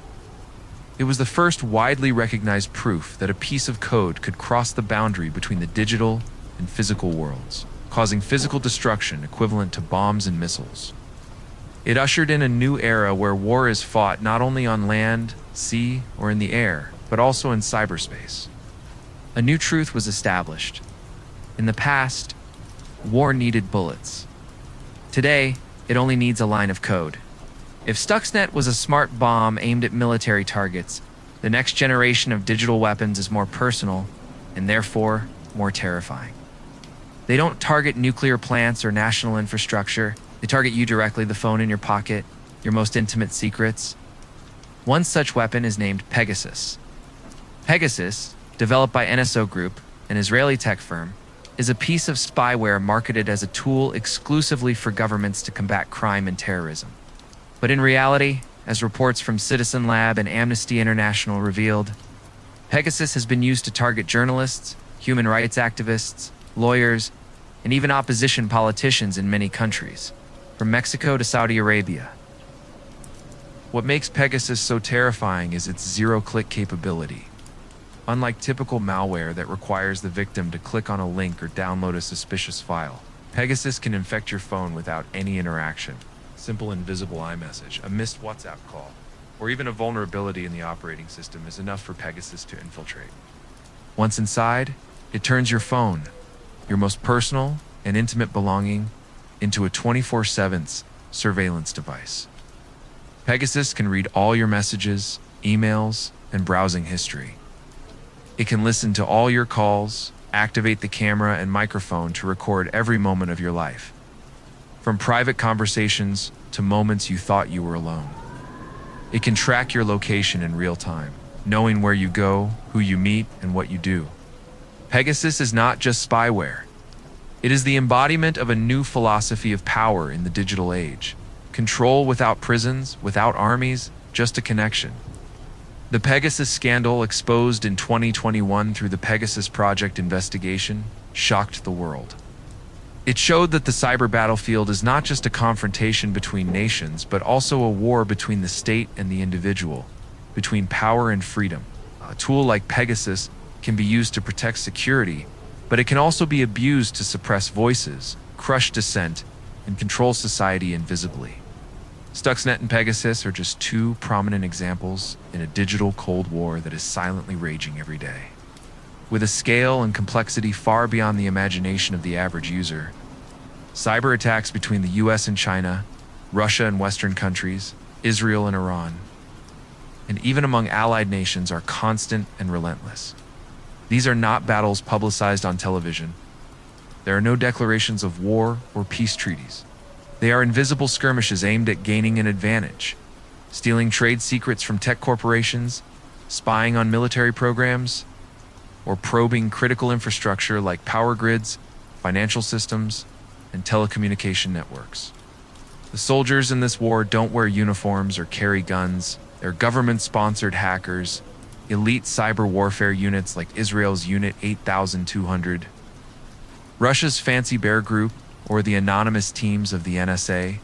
[SPEAKER 1] It was the first widely recognized proof that a piece of code could cross the boundary between the digital and physical worlds, causing physical destruction equivalent to bombs and missiles. It ushered in a new era where war is fought not only on land, sea, or in the air, but also in cyberspace. A new truth was established. In the past, war needed bullets. Today, it only needs a line of code. If Stuxnet was a smart bomb aimed at military targets, the next generation of digital weapons is more personal and therefore more terrifying. They don't target nuclear plants or national infrastructure. They target you directly, the phone in your pocket, your most intimate secrets. One such weapon is named Pegasus. Pegasus, developed by NSO Group, an Israeli tech firm, is a piece of spyware marketed as a tool exclusively for governments to combat crime and terrorism. But in reality, as reports from Citizen Lab and Amnesty International revealed, Pegasus has been used to target journalists, human rights activists, lawyers, and even opposition politicians in many countries, from Mexico to Saudi Arabia. What makes Pegasus so terrifying is its zero-click capability. Unlike typical malware that requires the victim to click on a link or download a suspicious file, Pegasus can infect your phone without any interaction, simple invisible iMessage, a missed WhatsApp call, or even a vulnerability in the operating system is enough for Pegasus to infiltrate. Once inside, it turns your phone, your most personal and intimate belonging, into a 24/7 surveillance device. Pegasus can read all your messages, emails, and browsing history. It can listen to all your calls, activate the camera and microphone to record every moment of your life, from private conversations to moments you thought you were alone. It can track your location in real time, knowing where you go, who you meet, and what you do. Pegasus is not just spyware. It is the embodiment of a new philosophy of power in the digital age. Control without prisons, without armies, just a connection. The Pegasus scandal, exposed in 2021 through the Pegasus Project investigation, shocked the world. It showed that the cyber battlefield is not just a confrontation between nations, but also a war between the state and the individual, between power and freedom. A tool like Pegasus can be used to protect security, but it can also be abused to suppress voices, crush dissent, and control society invisibly. Stuxnet and Pegasus are just two prominent examples in a digital Cold War that is silently raging every day. With a scale and complexity far beyond the imagination of the average user, cyber attacks between the US and China, Russia and Western countries, Israel and Iran, and even among allied nations are constant and relentless. These are not battles publicized on television. There are no declarations of war or peace treaties. They are invisible skirmishes aimed at gaining an advantage, stealing trade secrets from tech corporations, spying on military programs, or probing critical infrastructure like power grids, financial systems, and telecommunication networks. The soldiers in this war don't wear uniforms or carry guns. They're government-sponsored hackers, elite cyber warfare units like Israel's Unit 8200, Russia's Fancy Bear Group, or the anonymous teams of the NSA.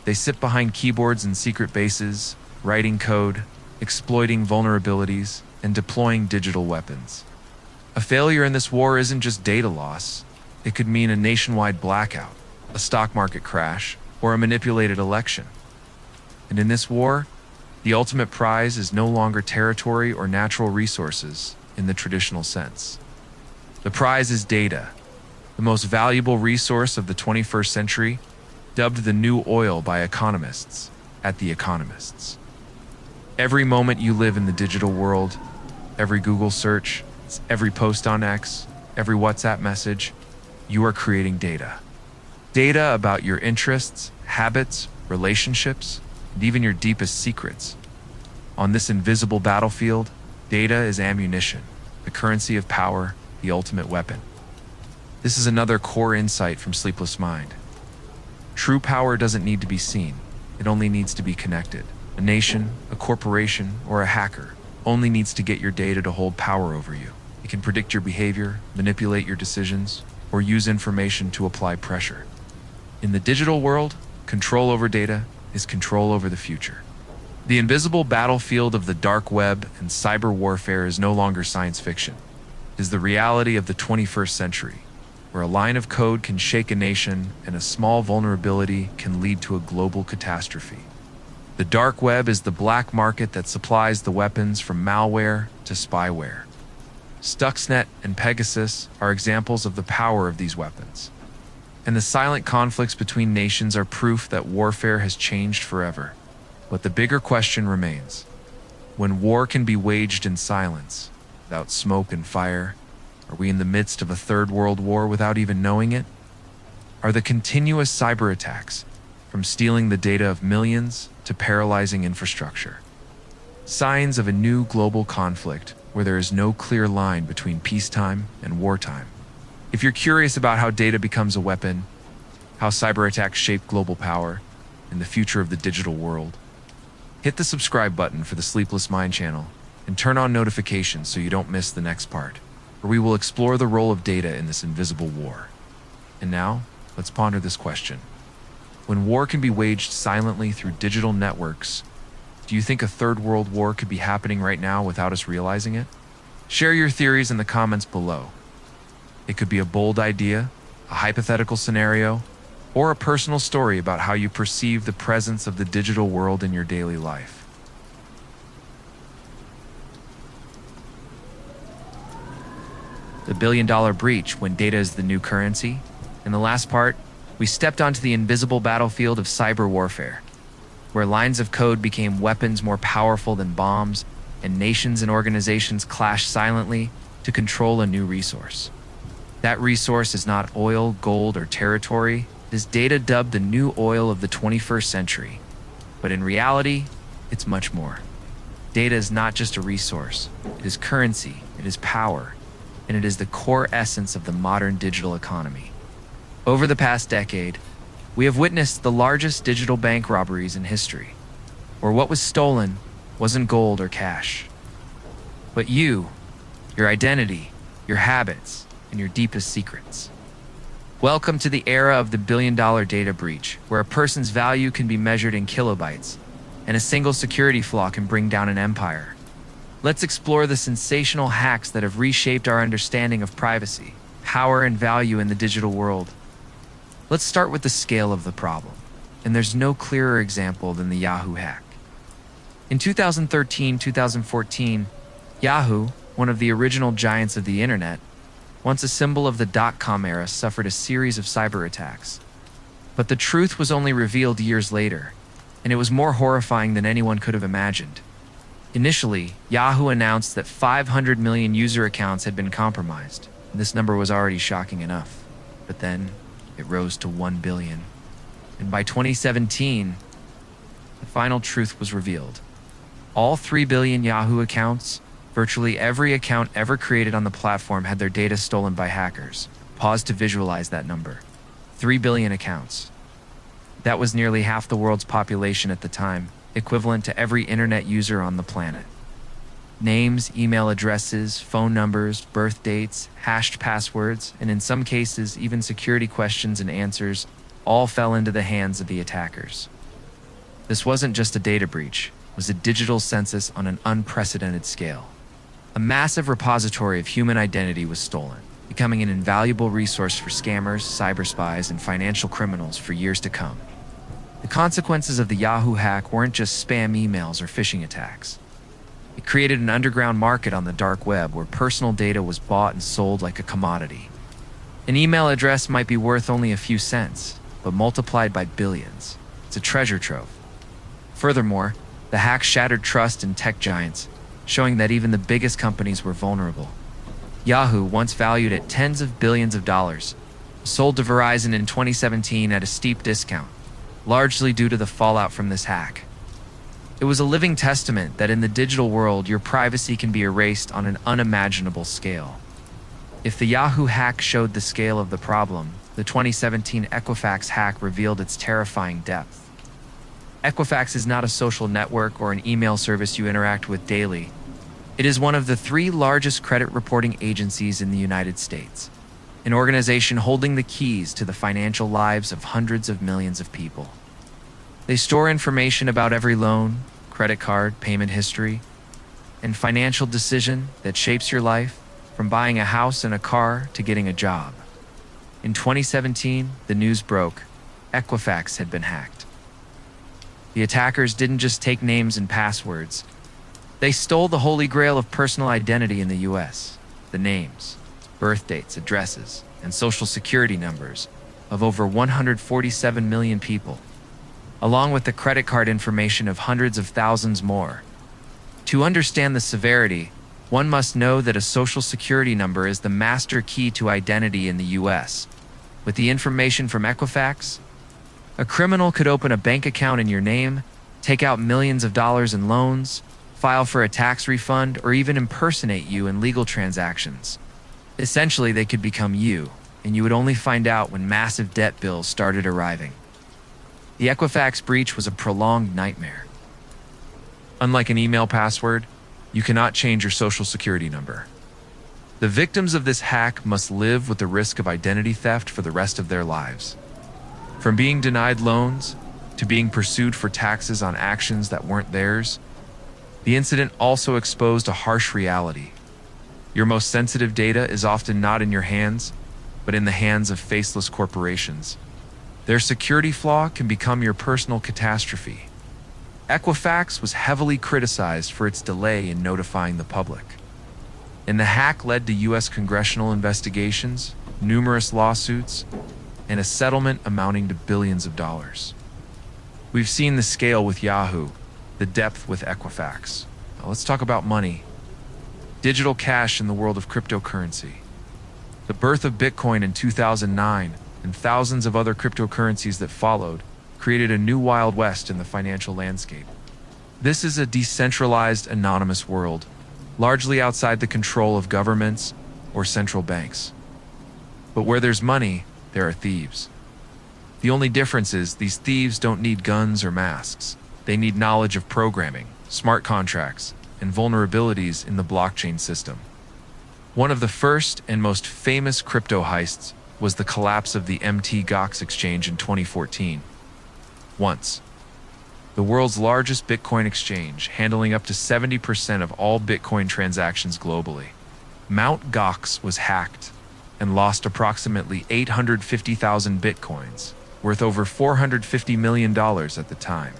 [SPEAKER 1] They sit behind keyboards in secret bases, writing code, exploiting vulnerabilities, and deploying digital weapons. A failure in this war isn't just data loss. It could mean a nationwide blackout, a stock market crash, or a manipulated election. And in this war, the ultimate prize is no longer territory or natural resources in the traditional sense. The prize is data, the most valuable resource of the 21st century, dubbed the new oil by economists at The Economists. Every moment you live in the digital world, every Google search, every post on X, every WhatsApp message, you are creating data. Data about your interests, habits, relationships, and even your deepest secrets. On this invisible battlefield, data is ammunition, the currency of power, the ultimate weapon. This is another core insight from Sleepless Mind. True power doesn't need to be seen. It only needs to be connected. A nation, a corporation, or a hacker only needs to get your data to hold power over you. It can predict your behavior, manipulate your decisions, or use information to apply pressure. In the digital world, control over data is control over the future. The invisible battlefield of the dark web and cyber warfare is no longer science fiction. It is the reality of the 21st century, where a line of code can shake a nation and a small vulnerability can lead to a global catastrophe. The dark web is the black market that supplies the weapons from malware to spyware. Stuxnet and Pegasus are examples of the power of these weapons. And the silent conflicts between nations are proof that warfare has changed forever. But the bigger question remains. When war can be waged in silence, without smoke and fire, are we in the midst of a third world war without even knowing it? Are the continuous cyber attacks, from stealing the data of millions to paralyzing infrastructure, signs of a new global conflict where there is no clear line between peacetime and wartime? If you're curious about how data becomes a weapon, how cyber attacks shape global power, and the future of the digital world, hit the subscribe button for the Sleepless Mind channel and turn on notifications so you don't miss the next part, where we will explore the role of data in this invisible war. And now, let's ponder this question. When war can be waged silently through digital networks, do you think a third world war could be happening right now without us realizing it? Share your theories in the comments below. It could be a bold idea, a hypothetical scenario, or a personal story about how you perceive the presence of the digital world in your daily life.
[SPEAKER 2] The billion-dollar breach, when data is the new currency. In the last part, we stepped onto the invisible battlefield of cyber warfare, where lines of code became weapons more powerful than bombs, and nations and organizations clashed silently to control a new resource. That resource is not oil, gold, or territory. It is data, dubbed the new oil of the 21st century. But in reality, it's much more. Data is not just a resource. It is currency, it is power, and it is the core essence of the modern digital economy. Over the past decade, we have witnessed the largest digital bank robberies in history, where what was stolen wasn't gold or cash, but you, your identity, your habits, and your deepest secrets. Welcome to the era of the billion-dollar data breach, where a person's value can be measured in kilobytes, and a single security flaw can bring down an empire. Let's explore the sensational hacks that have reshaped our understanding of privacy, power, and value in the digital world. Let's start with the scale of the problem, and there's no clearer example than the Yahoo hack. In 2013-2014, Yahoo, one of the original giants of the internet, once a symbol of the dot-com era, suffered a series of cyber attacks. But the truth was only revealed years later, and it was more horrifying than anyone could have imagined. Initially, Yahoo announced that 500 million user accounts had been compromised. This number was already shocking enough, but then it rose to 1 billion. And by 2017, the final truth was revealed. All 3 billion Yahoo accounts, virtually every account ever created on the platform, had their data stolen by hackers. Pause to visualize that number. 3 billion accounts. That was nearly half the world's population at the time, equivalent to every internet user on the planet. Names, email addresses, phone numbers, birth dates, hashed passwords, and in some cases, even security questions and answers, all fell into the hands of the attackers. This wasn't just a data breach. It was a digital census on an unprecedented scale. A massive repository of human identity was stolen, becoming an invaluable resource for scammers, cyber spies, and financial criminals for years to come. The consequences of the Yahoo hack weren't just spam emails or phishing attacks. It created an underground market on the dark web where personal data was bought and sold like a commodity. An email address might be worth only a few cents, but multiplied by billions, it's a treasure trove. Furthermore, the hack shattered trust in tech giants, showing that even the biggest companies were vulnerable. Yahoo, once valued at tens of billions of dollars, sold to Verizon in 2017 at a steep discount, largely due to the fallout from this hack. It was a living testament that in the digital world, your privacy can be erased on an unimaginable scale. If the Yahoo hack showed the scale of the problem, the 2017 Equifax hack revealed its terrifying depth. Equifax is not a social network or an email service you interact with daily. It is one of the 3 largest credit reporting agencies in the United States, an organization holding the keys to the financial lives of hundreds of millions of people. They store information about every loan, credit card, payment history, and financial decision that shapes your life, from buying a house and a car to getting a job. In 2017, the news broke: Equifax had been hacked. The attackers didn't just take names and passwords. They stole the holy grail of personal identity in the US, the names, birth dates, addresses, and social security numbers of over 147 million people, along with the credit card information of hundreds of thousands more. To understand the severity, one must know that a social security number is the master key to identity in the US. With the information from Equifax, a criminal could open a bank account in your name, take out millions of dollars in loans, file for a tax refund, or even impersonate you in legal transactions. Essentially, they could become you, and you would only find out when massive debt bills started arriving. The Equifax breach was a prolonged nightmare.
[SPEAKER 1] Unlike an email password, you cannot change your social security number. The victims of this hack must live with the risk of identity theft for the rest of their lives. From being denied loans to being pursued for taxes on actions that weren't theirs, the incident also exposed a harsh reality. Your most sensitive data is often not in your hands, but in the hands of faceless corporations. Their security flaw can become your personal catastrophe. Equifax was heavily criticized for its delay in notifying the public. And the hack led to U.S. congressional investigations, numerous lawsuits, and a settlement amounting to billions of dollars. We've seen the scale with Yahoo, the depth with Equifax. Now let's talk about money. Digital cash in the world of cryptocurrency. The birth of Bitcoin in 2009 and thousands of other cryptocurrencies that followed created a new Wild West in the financial landscape. This is a decentralized, anonymous world, largely outside the control of governments or central banks. But where there's money, there are thieves. The only difference is these thieves don't need guns or masks. They need knowledge of programming, smart contracts, and vulnerabilities in the blockchain system. One of the first and most famous crypto heists was the collapse of the Mt. Gox exchange in 2014. Once, the world's largest Bitcoin exchange, handling up to 70% of all Bitcoin transactions globally. Mt. Gox was hacked and lost approximately 850,000 Bitcoins, worth over $450 million at the time.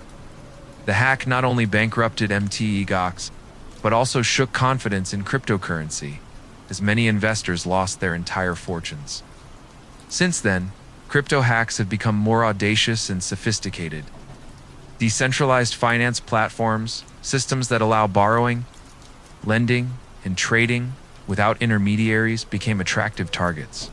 [SPEAKER 1] The hack not only bankrupted Mt. Gox, but also shook confidence in cryptocurrency, as many investors lost their entire fortunes. Since then, crypto hacks have become more audacious and sophisticated. Decentralized finance platforms, systems that allow borrowing, lending, and trading without intermediaries became attractive targets.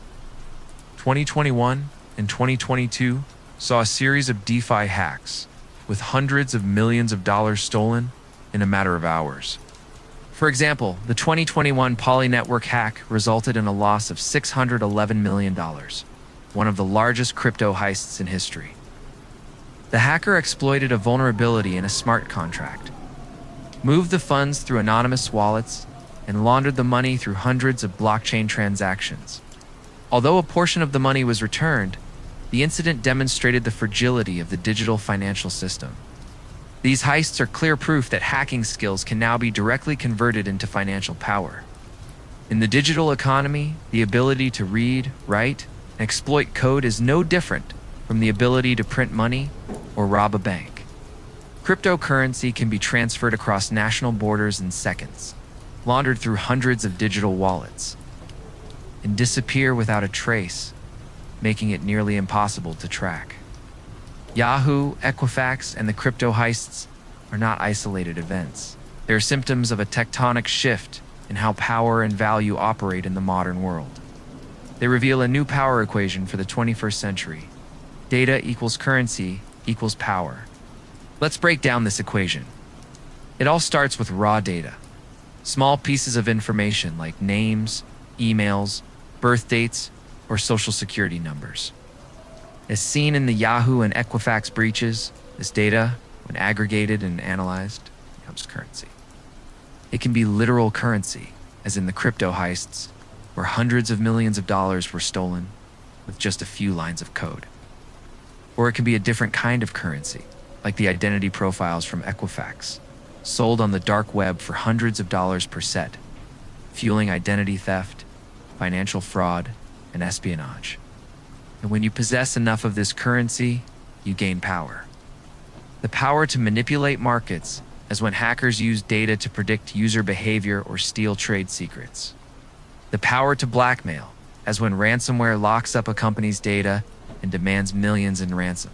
[SPEAKER 1] 2021 and 2022 saw a series of DeFi hacks, with hundreds of millions of dollars stolen in a matter of hours. For example, the 2021 Poly Network hack resulted in a loss of $611 million, one of the largest crypto heists in history. The hacker exploited a vulnerability in a smart contract, moved the funds through anonymous wallets, and laundered the money through hundreds of blockchain transactions. Although a portion of the money was returned, the incident demonstrated the fragility of the digital financial system. These heists are clear proof that hacking skills can now be directly converted into financial power. In the digital economy, the ability to read, write, and exploit code is no different from the ability to print money or rob a bank. Cryptocurrency can be transferred across national borders in seconds, laundered through hundreds of digital wallets, and disappear without a trace, making it nearly impossible to track. Yahoo, Equifax, and the crypto heists are not isolated events. They are symptoms of a tectonic shift in how power and value operate in the modern world. They reveal a new power equation for the 21st century. Data equals currency equals power. Let's break down this equation. It all starts with raw data. Small pieces of information like names, emails, birth dates, or social security numbers. As seen in the Yahoo and Equifax breaches, this data, when aggregated and analyzed, becomes currency. It can be literal currency, as in the crypto heists, where hundreds of millions of dollars were stolen with just a few lines of code. Or it can be a different kind of currency, like the identity profiles from Equifax, sold on the dark web for hundreds of dollars per set, fueling identity theft, financial fraud, and espionage. And when you possess enough of this currency, you gain power. The power to manipulate markets, as when hackers use data to predict user behavior or steal trade secrets. The power to blackmail, as when ransomware locks up a company's data and demands millions in ransom.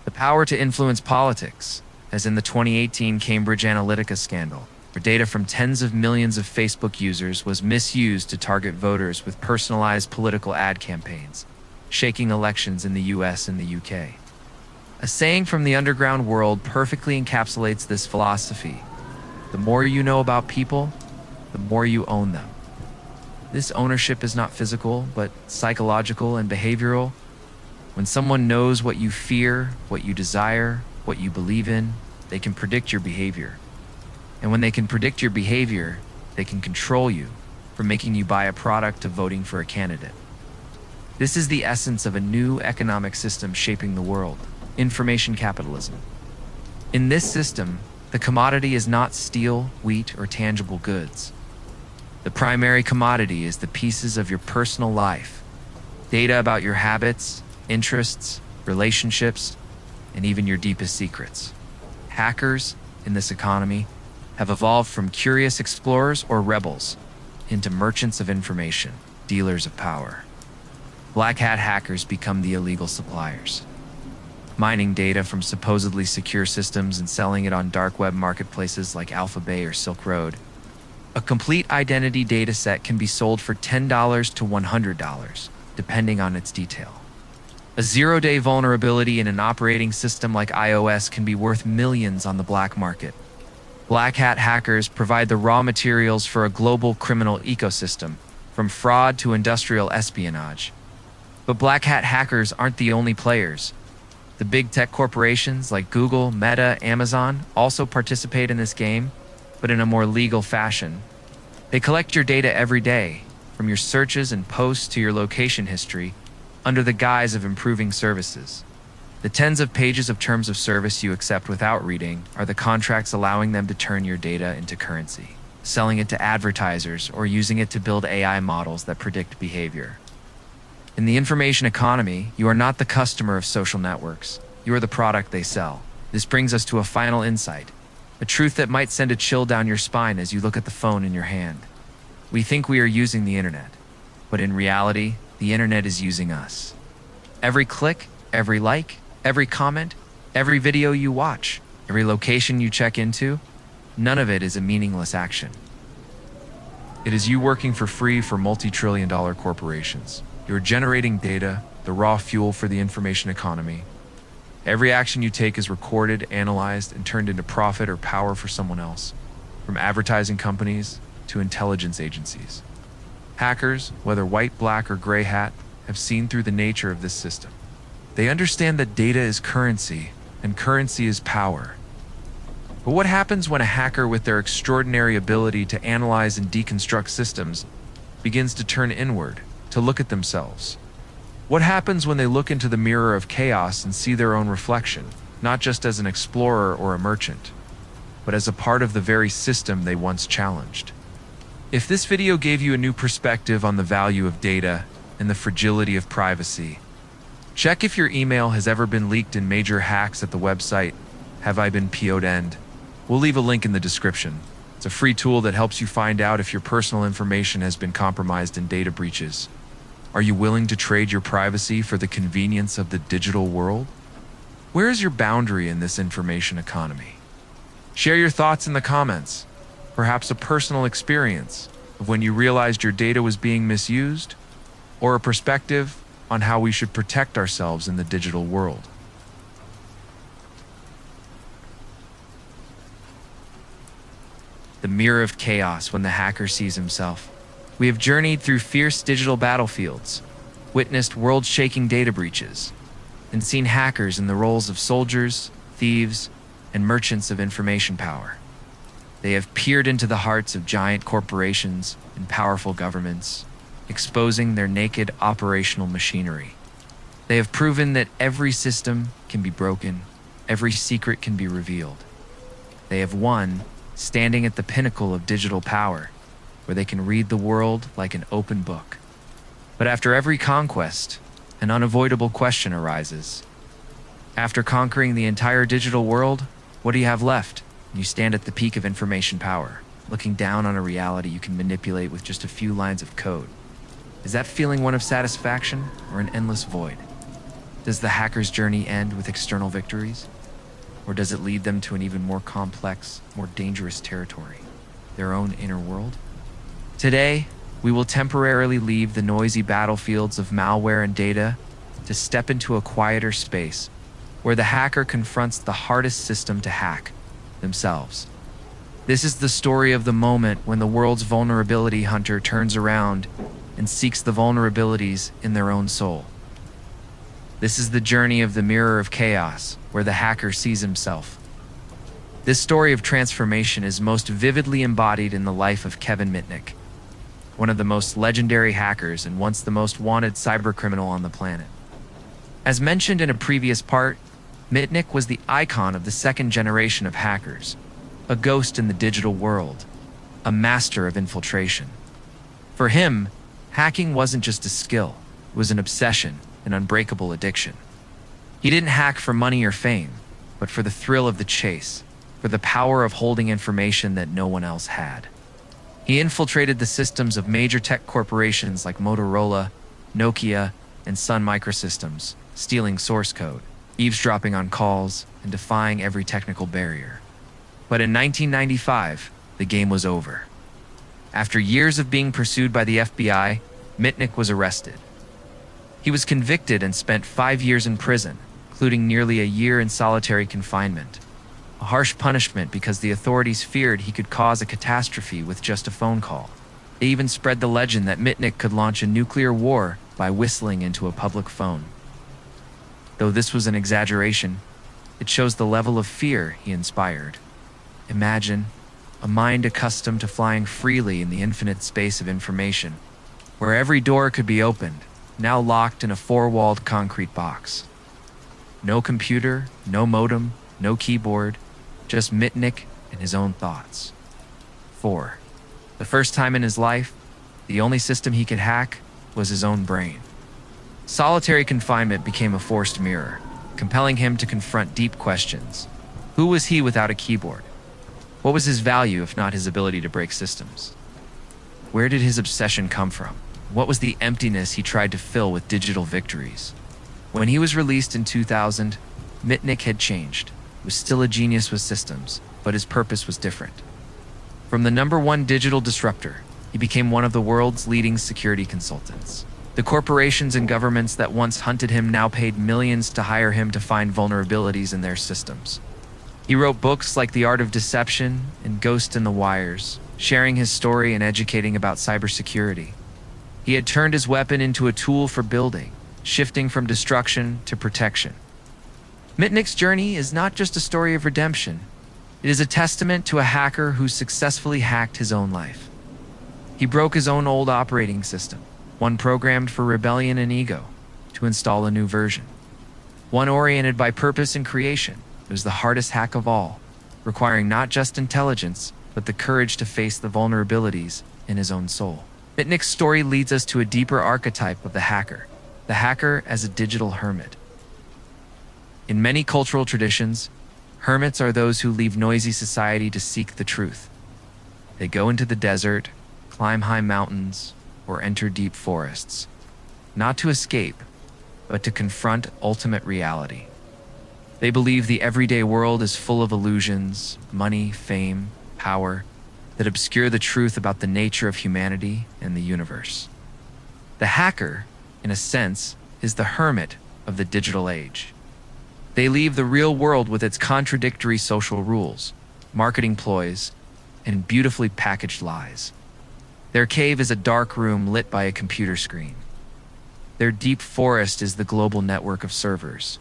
[SPEAKER 1] The power to influence politics, as in the 2018 Cambridge Analytica scandal, where data from tens of millions of Facebook users was misused to target voters with personalized political ad campaigns, shaking elections in the US and the UK. A saying from the underground world perfectly encapsulates this philosophy. The more you know about people, the more you own them. This ownership is not physical, but psychological and behavioral. When someone knows what you fear, what you desire, what you believe in, they can predict your behavior. And when they can predict your behavior, they can control you, from making you buy a product to voting for a candidate. This is the essence of a new economic system shaping the world: information capitalism. In this system, the commodity is not steel, wheat, or tangible goods. The primary commodity is the pieces of your personal life, data about your habits, interests,
[SPEAKER 2] relationships, and even your deepest secrets. Hackers in this economy have evolved from curious explorers or rebels into merchants of information, dealers of power. Black hat hackers become the illegal suppliers, mining data from supposedly secure systems and selling it on dark web marketplaces like Alphabay or Silk Road. A complete identity data set can be sold for $10 to $100, depending on its detail. A zero-day vulnerability in an operating system like iOS can be worth millions on the black market. Black hat hackers provide the raw materials for a global criminal ecosystem, from fraud to industrial espionage. But black hat hackers aren't the only players. The big tech corporations like Google, Meta, Amazon also participate in this game, but in a more legal fashion. They collect your data every day, from your searches and posts to your location history, under the guise of improving services. The tens of pages of terms of service you accept without reading are the contracts allowing them to turn your data into currency, selling it to advertisers or using it to build AI models that predict behavior. In the information economy, you are not the customer of social networks. You are the product they sell. This brings us to a final insight, a truth that might send a chill down your spine as you look at the phone in your hand. We think we are using the internet, but in reality, the internet is using us. Every click, every like, every comment, every video you watch, every location you check into, none of it is a meaningless action.
[SPEAKER 1] It is you working for free for multi-trillion-dollar corporations. You're generating data, the raw fuel for the information economy. Every action you take is recorded, analyzed, and turned into profit or power for someone else, from advertising companies to intelligence agencies. Hackers, whether white, black, or gray hat, have seen through the nature of this system. They understand that data is currency, and currency is power. But what happens when a hacker with their extraordinary ability to analyze and deconstruct systems begins to turn inward, to look at themselves? What happens when they look into the mirror of chaos and see their own reflection, not just as an explorer or a merchant, but as a part of the very system they once challenged? If this video gave you a new perspective on the value of data and the fragility of privacy, check if your email has ever been leaked in major hacks at the website Have I Been PO'd End? We'll leave a link in the description. It's a free tool that helps you find out if your personal information has been compromised in data breaches. Are you willing to trade your privacy for the convenience of the digital world? Where is your boundary in this information economy? Share your thoughts in the comments. Perhaps a personal experience of when you realized your data was being misused, or a perspective on how we should protect ourselves in the digital world. The mirror of chaos when the hacker sees himself. We have journeyed through fierce digital battlefields, witnessed world-shaking data breaches, and seen hackers in the roles of soldiers, thieves, and merchants of information power. They have peered into the hearts of giant corporations and powerful governments, exposing their naked operational machinery. They have proven that every system can be broken, every secret can be revealed. They have won, standing at the pinnacle of digital power, where they can read the world like an open book. But after every conquest, an unavoidable question arises. After conquering the entire digital world, what do you have left? You stand at the peak of information power, looking down on a reality you can manipulate with just a few lines of code. Is that feeling one of satisfaction or an endless void? Does the hacker's journey end with external victories? Or does it lead them to an even more complex, more dangerous territory, their own inner world? Today, we will temporarily leave the noisy battlefields of malware and data to step into a quieter space where the hacker confronts the hardest system to hack, themselves. This is the story of the moment when the world's vulnerability hunter turns around and seeks the vulnerabilities in their own soul. This is the journey of the mirror of chaos, where the hacker sees himself. This story of transformation is most vividly embodied in the life of Kevin Mitnick, one of the most legendary hackers and once the most wanted cybercriminal on the planet. As mentioned in a previous part, Mitnick was the icon of the second generation of hackers, a ghost in the digital world, a master of infiltration. For him, hacking wasn't just a skill, it was an obsession, an unbreakable addiction.
[SPEAKER 2] He didn't hack for money or fame, but for the thrill of the chase, for the power of holding information that no one else had. He infiltrated the systems of major tech corporations like Motorola, Nokia, and Sun Microsystems, stealing source code, eavesdropping on calls, and defying every technical barrier. But in 1995, the game was over. After years of being pursued by the FBI, Mitnick was arrested. He was convicted and spent 5 years in prison, including nearly a year in solitary confinement. A harsh punishment because the authorities feared he could cause a catastrophe with just a phone call. They even spread the legend that Mitnick could launch a nuclear war by whistling into a public phone. Though this was an exaggeration, it shows the level of fear he inspired. Imagine a mind accustomed to flying freely in the infinite space of information, where every door could be opened, now locked in a four-walled concrete box. No computer, no modem, no keyboard, just Mitnick and his own thoughts. 4. The first time in his life, the only system he could hack was his own brain. Solitary confinement became a forced mirror, compelling him to confront deep questions. Who was he without a keyboard? What was his value if not his ability to break systems? Where did his obsession come from? What was the emptiness he tried to fill with digital victories? When he was released in 2000, Mitnick had changed. He was still a genius with systems, but his purpose was different. From the #1 digital disruptor, he became one of the world's leading security consultants. The corporations and governments that once hunted him now paid millions to hire him to find vulnerabilities in their systems. He wrote books like The Art of Deception and Ghost in the Wires, sharing his story and educating about cybersecurity. He had turned his weapon into a tool for building, shifting from destruction to protection. Mitnick's journey is not just a story of redemption. It is a testament to a hacker who successfully hacked his own life. He broke his own old operating system, one programmed for rebellion and ego, to install a new version. One oriented by purpose and creation. It was the hardest hack of all, requiring not just intelligence, but the courage to face the vulnerabilities in his own soul. Mitnick's story leads us to a deeper archetype of the hacker as a digital hermit. In many cultural traditions, hermits are those who leave noisy society to seek the truth. They go into the desert, climb high mountains, or enter deep forests, not to escape, but to confront ultimate reality. They believe the everyday world is full of illusions, money, fame, power, that obscure the truth about the nature of humanity and the universe. The hacker, in a sense, is the hermit of the digital age. They leave the real world with its contradictory social rules, marketing ploys, and beautifully packaged lies. Their cave is a dark room lit by a computer screen. Their deep forest is the global network of servers.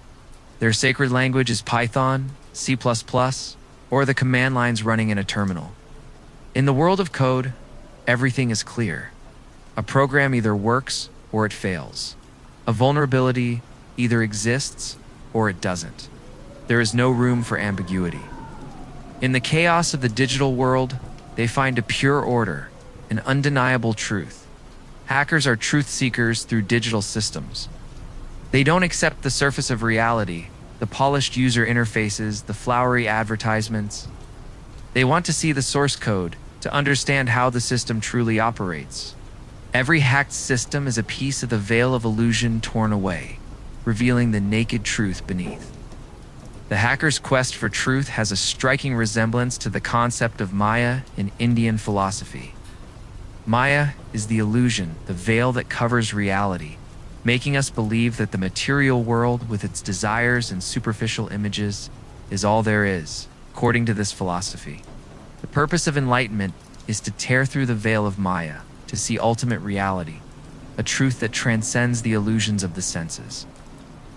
[SPEAKER 2] Their sacred language is Python, C++, or the command lines running in a terminal. In the world of code, everything is clear. A program either works or it fails. A vulnerability either exists or it doesn't. There is no room for ambiguity. In the chaos of the digital world, they find a pure order, an undeniable truth. Hackers are truth seekers through digital systems. They don't accept the surface of reality, the polished user interfaces, the flowery advertisements. They want to see the source code, to understand how the system truly operates. Every hacked system is a piece of the veil of illusion torn away, revealing the naked truth beneath. The hacker's quest for truth has a striking resemblance to the concept of Maya in Indian philosophy. Maya is the illusion, the veil that covers reality, making us believe that the material world with its desires and superficial images is all there is, according to this philosophy. The purpose of enlightenment is to tear through the veil of Maya, to see ultimate reality, a truth that transcends the illusions of the senses.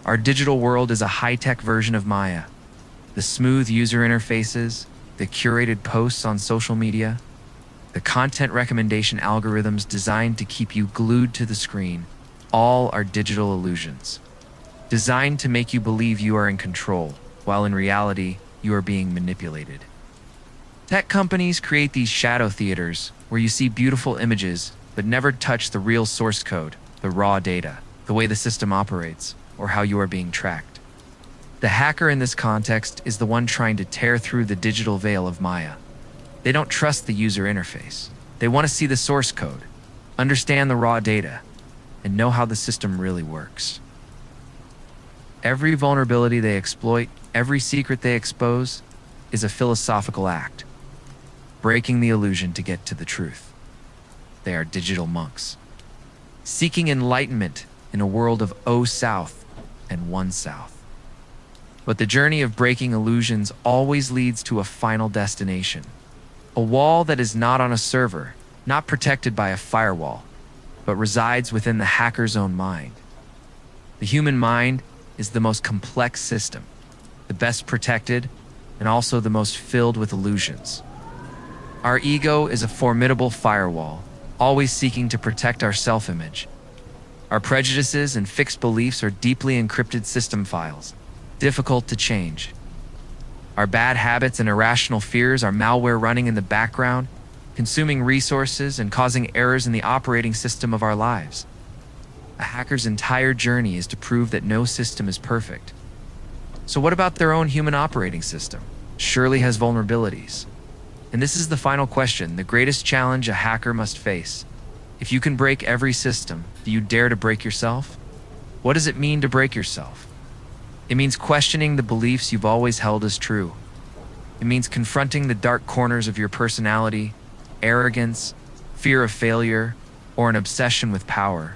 [SPEAKER 2] Our digital world is a high-tech version of Maya. The smooth user interfaces, the curated posts on social media, the content recommendation algorithms designed to keep you glued to the screen, all are digital illusions, designed to make you believe you are in control, while in reality, you are being manipulated. Tech companies create these shadow theaters where you see beautiful images but never touch the real source code, the raw data, the way the system operates, or how you are being tracked. The hacker in this context is the one trying to tear through the digital veil of Maya. They don't trust the user interface. They want to see the source code, understand the raw data, and know how the system really works. Every vulnerability they exploit, every secret they expose, is a philosophical act, breaking the illusion to get to the truth. They are digital monks, seeking enlightenment in a world of O South and One South. But the journey of breaking illusions always leads to a final destination, a wall that is not on a server, not protected by a firewall, but resides within the hacker's own mind. The human mind is the most complex system, the best protected, and also the most filled with illusions. Our ego is a formidable firewall, always seeking to protect our self-image. Our prejudices and fixed beliefs are deeply encrypted system files, difficult to change. Our bad habits and irrational fears are malware running in the background, consuming resources and causing errors in the operating system of our lives. A hacker's entire journey is to prove that no system is perfect. So what about their own human operating system? Surely has vulnerabilities. And this is the final question, the greatest challenge a hacker must face. If you can break every system, do you dare to break yourself? What does it mean to break yourself? It means questioning the beliefs you've always held as true. It means confronting the dark corners of your personality, arrogance, fear of failure, or an obsession with power.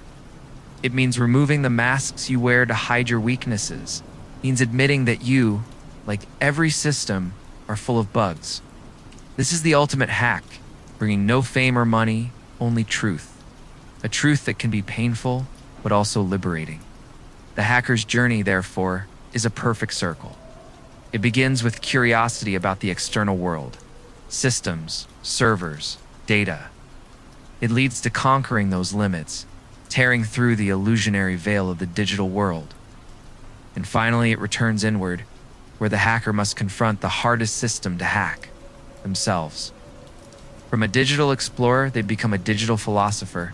[SPEAKER 2] It means removing the masks you wear to hide your weaknesses. It means admitting that you, like every system, are full of bugs. This is the ultimate hack, bringing no fame or money, only truth. A truth that can be painful, but also liberating. The hacker's journey, therefore, is a perfect circle. It begins with curiosity about the external world, systems, servers, data. It leads to conquering those limits, tearing through the illusionary veil of the digital world. And finally, it returns inward, where the hacker must confront the hardest system to hack, themselves. From a digital explorer, they become a digital philosopher,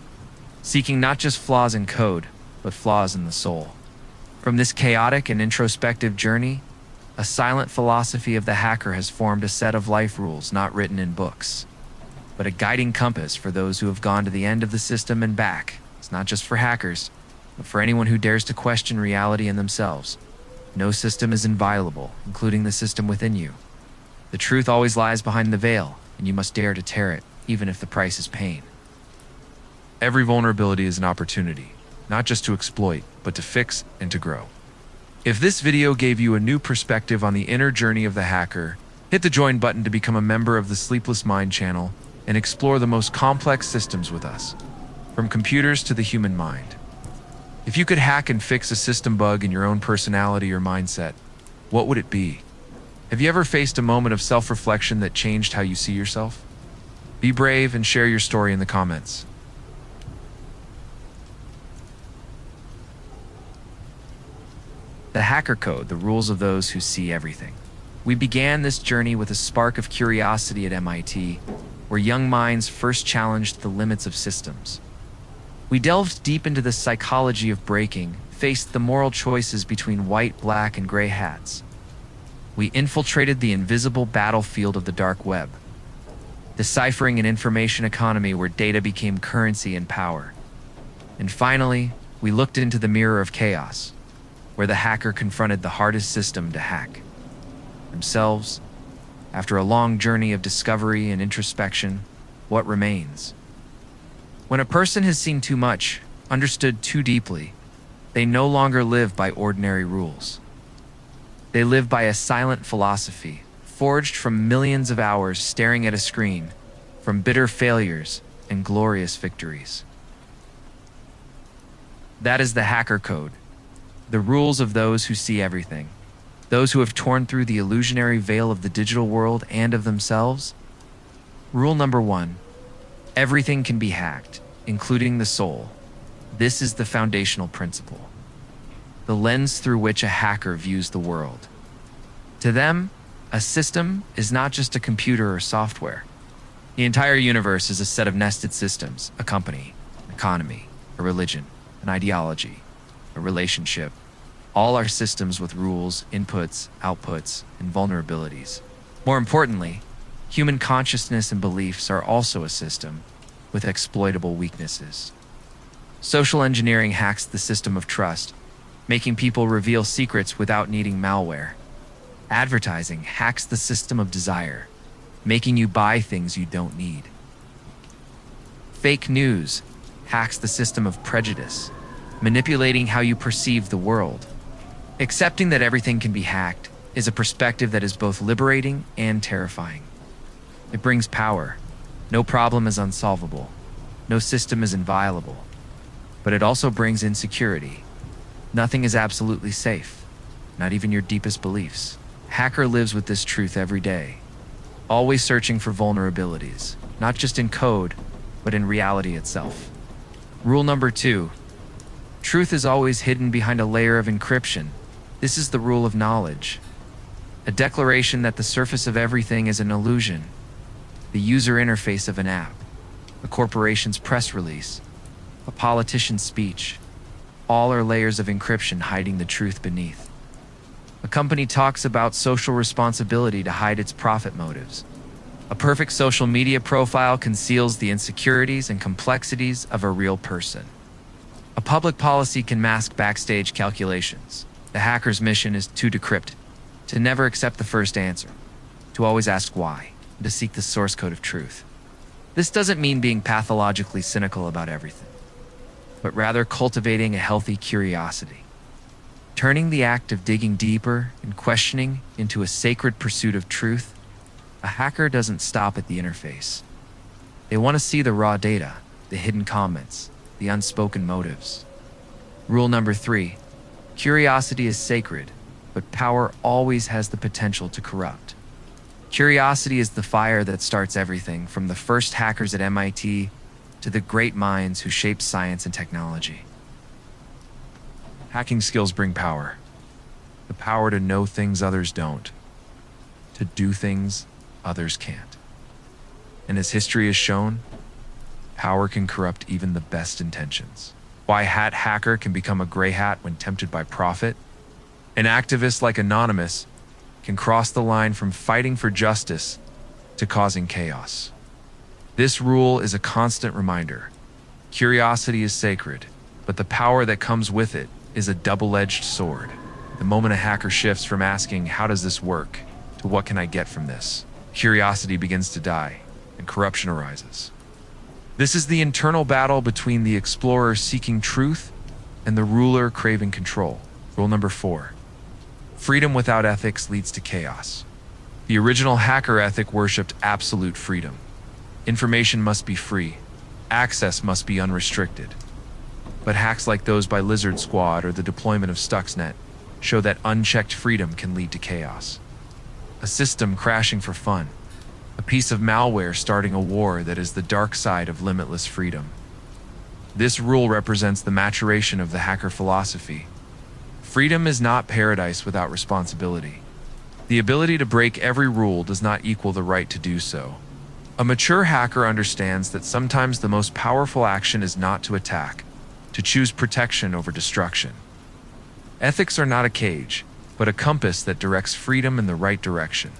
[SPEAKER 2] seeking not just flaws in code, but flaws in the soul. From this chaotic and introspective journey, a silent philosophy of the hacker has formed a set of life rules not written in books, but a guiding compass for those who have gone to the end of the system and back. It's not just for hackers, but for anyone who dares to question reality and themselves. No system is inviolable, including the system within you. The truth always lies behind the veil, and you must dare to tear it, even if the price is pain.
[SPEAKER 1] Every vulnerability is an opportunity, not just to exploit, but to fix and to grow. If this video gave you a new perspective on the inner journey of the hacker, hit the join button to become a member of the Sleepless Mind channel and explore the most complex systems with us, from computers to the human mind. If you could hack and fix a system bug in your own personality or mindset, what would it be? Have you ever faced a moment of self-reflection that changed how you see yourself? Be brave and share your story in the comments. The hacker code, the rules of those who see everything. We began this journey with a spark of curiosity at MIT, where young minds first challenged the limits of systems. We delved deep into the psychology of breaking, faced the moral choices between white, black, and gray hats. We infiltrated the invisible battlefield of the dark web, deciphering an information economy where data became currency and power. And finally, we looked into the mirror of chaos, where the hacker confronted the hardest system to hack, themselves. After a long journey of discovery and introspection, what remains? When a person has seen too much, understood too deeply, they no longer live by ordinary rules. They live by a silent philosophy, forged from millions of hours staring at a screen, from bitter failures and glorious victories. That is the hacker code, the rules of those who see everything, those who have torn through the illusionary veil of the digital world and of themselves. Rule number 1, everything can be hacked, including the soul. This is the foundational principle, the lens through which a hacker views the world. To them, a system is not just a computer or software. The entire universe is a set of nested systems, a company, an economy, a religion, an ideology, a relationship,
[SPEAKER 2] All are systems with rules, inputs, outputs, and vulnerabilities. More importantly, human consciousness and beliefs are also a system with exploitable weaknesses. Social engineering hacks the system of trust, making people reveal secrets without needing malware. Advertising hacks the system of desire, making you buy things you don't need. Fake news hacks the system of prejudice, manipulating how you perceive the world. Accepting that everything can be hacked is a perspective that is both liberating and terrifying. It brings power. No problem is unsolvable. No system is inviolable. But it also brings insecurity. Nothing is absolutely safe, not even your deepest beliefs. Hacker lives with this truth every day, always searching for vulnerabilities, not just in code, but in reality itself. Rule number 2. Truth is always hidden behind a layer of encryption. This is the rule of knowledge. A declaration that the surface of everything is an illusion. The user interface of an app, a corporation's press release, a politician's speech. All are layers of encryption hiding the truth beneath. A company talks about social responsibility to hide its profit motives. A perfect social media profile conceals the insecurities and complexities of a real person. A public policy can mask backstage calculations. The hacker's mission is to decrypt, to never accept the first answer, to always ask why, and to seek the source code of truth. This doesn't mean being pathologically cynical about everything, but rather cultivating a healthy curiosity, turning the act of digging deeper and questioning into a sacred pursuit of truth. A hacker doesn't stop at the interface. They want to see the raw data, the hidden comments, the unspoken motives. Rule number 3. Curiosity is sacred, but power always has the potential to corrupt. Curiosity is the fire that starts everything, from the first hackers at MIT to the great minds who shaped science and technology.
[SPEAKER 1] Hacking skills bring power. The power to know things others don't, to do things others can't. And as history has shown, power can corrupt even the best intentions. Why hat hacker can become a gray hat when tempted by profit? An activist like Anonymous can cross the line from fighting for justice to causing chaos. This rule is a constant reminder. Curiosity is sacred, but the power that comes with it is a double-edged sword. The moment a hacker shifts from asking, "How does this work?" to "What can I get from this?" curiosity begins to die, and corruption arises. This is the internal battle between the explorer seeking truth and the ruler craving control. Rule number 4. Freedom without ethics leads to chaos. The original hacker ethic worshipped absolute freedom. Information must be free. Access must be unrestricted. But hacks like those by Lizard Squad or the deployment of Stuxnet show that unchecked freedom can lead to chaos. A system crashing for fun. A piece of malware starting a war that is the dark side of limitless freedom. This rule represents the maturation of the hacker philosophy. Freedom is not paradise without responsibility. The ability to break every rule does not equal the right to do so. A mature hacker understands that sometimes the most powerful action is not to attack, to choose protection over destruction. Ethics are not a cage, but a compass that directs freedom in the right direction.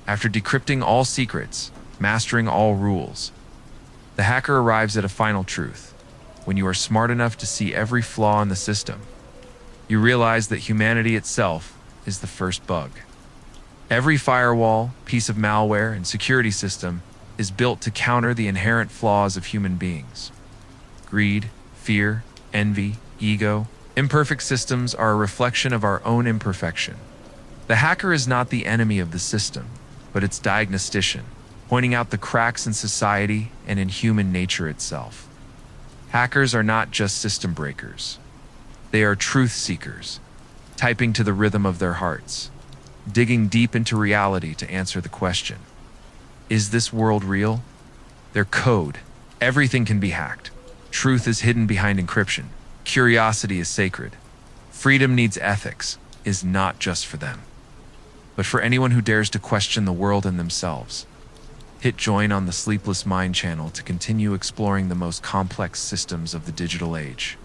[SPEAKER 1] After decrypting all secrets, mastering all rules, the hacker arrives at a final truth. When you are smart enough to see every flaw in the system, you realize that humanity itself is the first bug. Every firewall, piece of malware, and security system is built to counter the inherent flaws of human beings. Greed, fear, envy, ego. Imperfect systems are a reflection of our own imperfection. The hacker is not the enemy of the system, but its diagnostician, pointing out the cracks in society and in human nature itself. Hackers are not just system breakers. They are truth seekers, typing to the rhythm of their hearts, digging deep into reality to answer the question, is this world real? Their code. Everything can be hacked. Truth is hidden behind encryption. Curiosity is sacred. Freedom needs ethics, is not just for them, but for anyone who dares to question the world and themselves. Hit join on the Sleepless Mind channel to continue exploring the most complex systems of the digital age.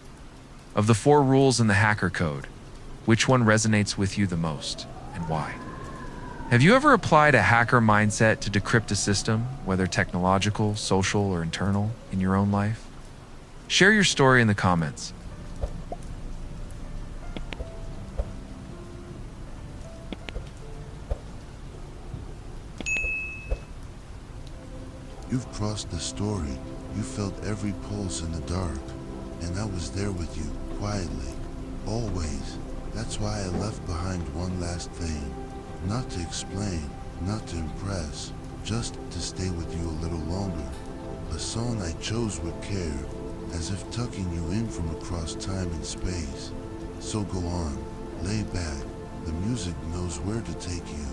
[SPEAKER 1] Of the 4 rules in the hacker code, Which one resonates with you the most, and why? Have you ever applied a hacker mindset to decrypt a system, whether technological, social, or internal, in your own life? Share your story in the comments.
[SPEAKER 3] You've crossed the story. You felt every pulse in the dark, and I was there with you, quietly, always. That's why I left behind one last thing. Not to explain, not to impress, just to stay with you a little longer. A song I chose with care, as if tucking you in from across time and space. So go on, lay back, the music knows where to take you.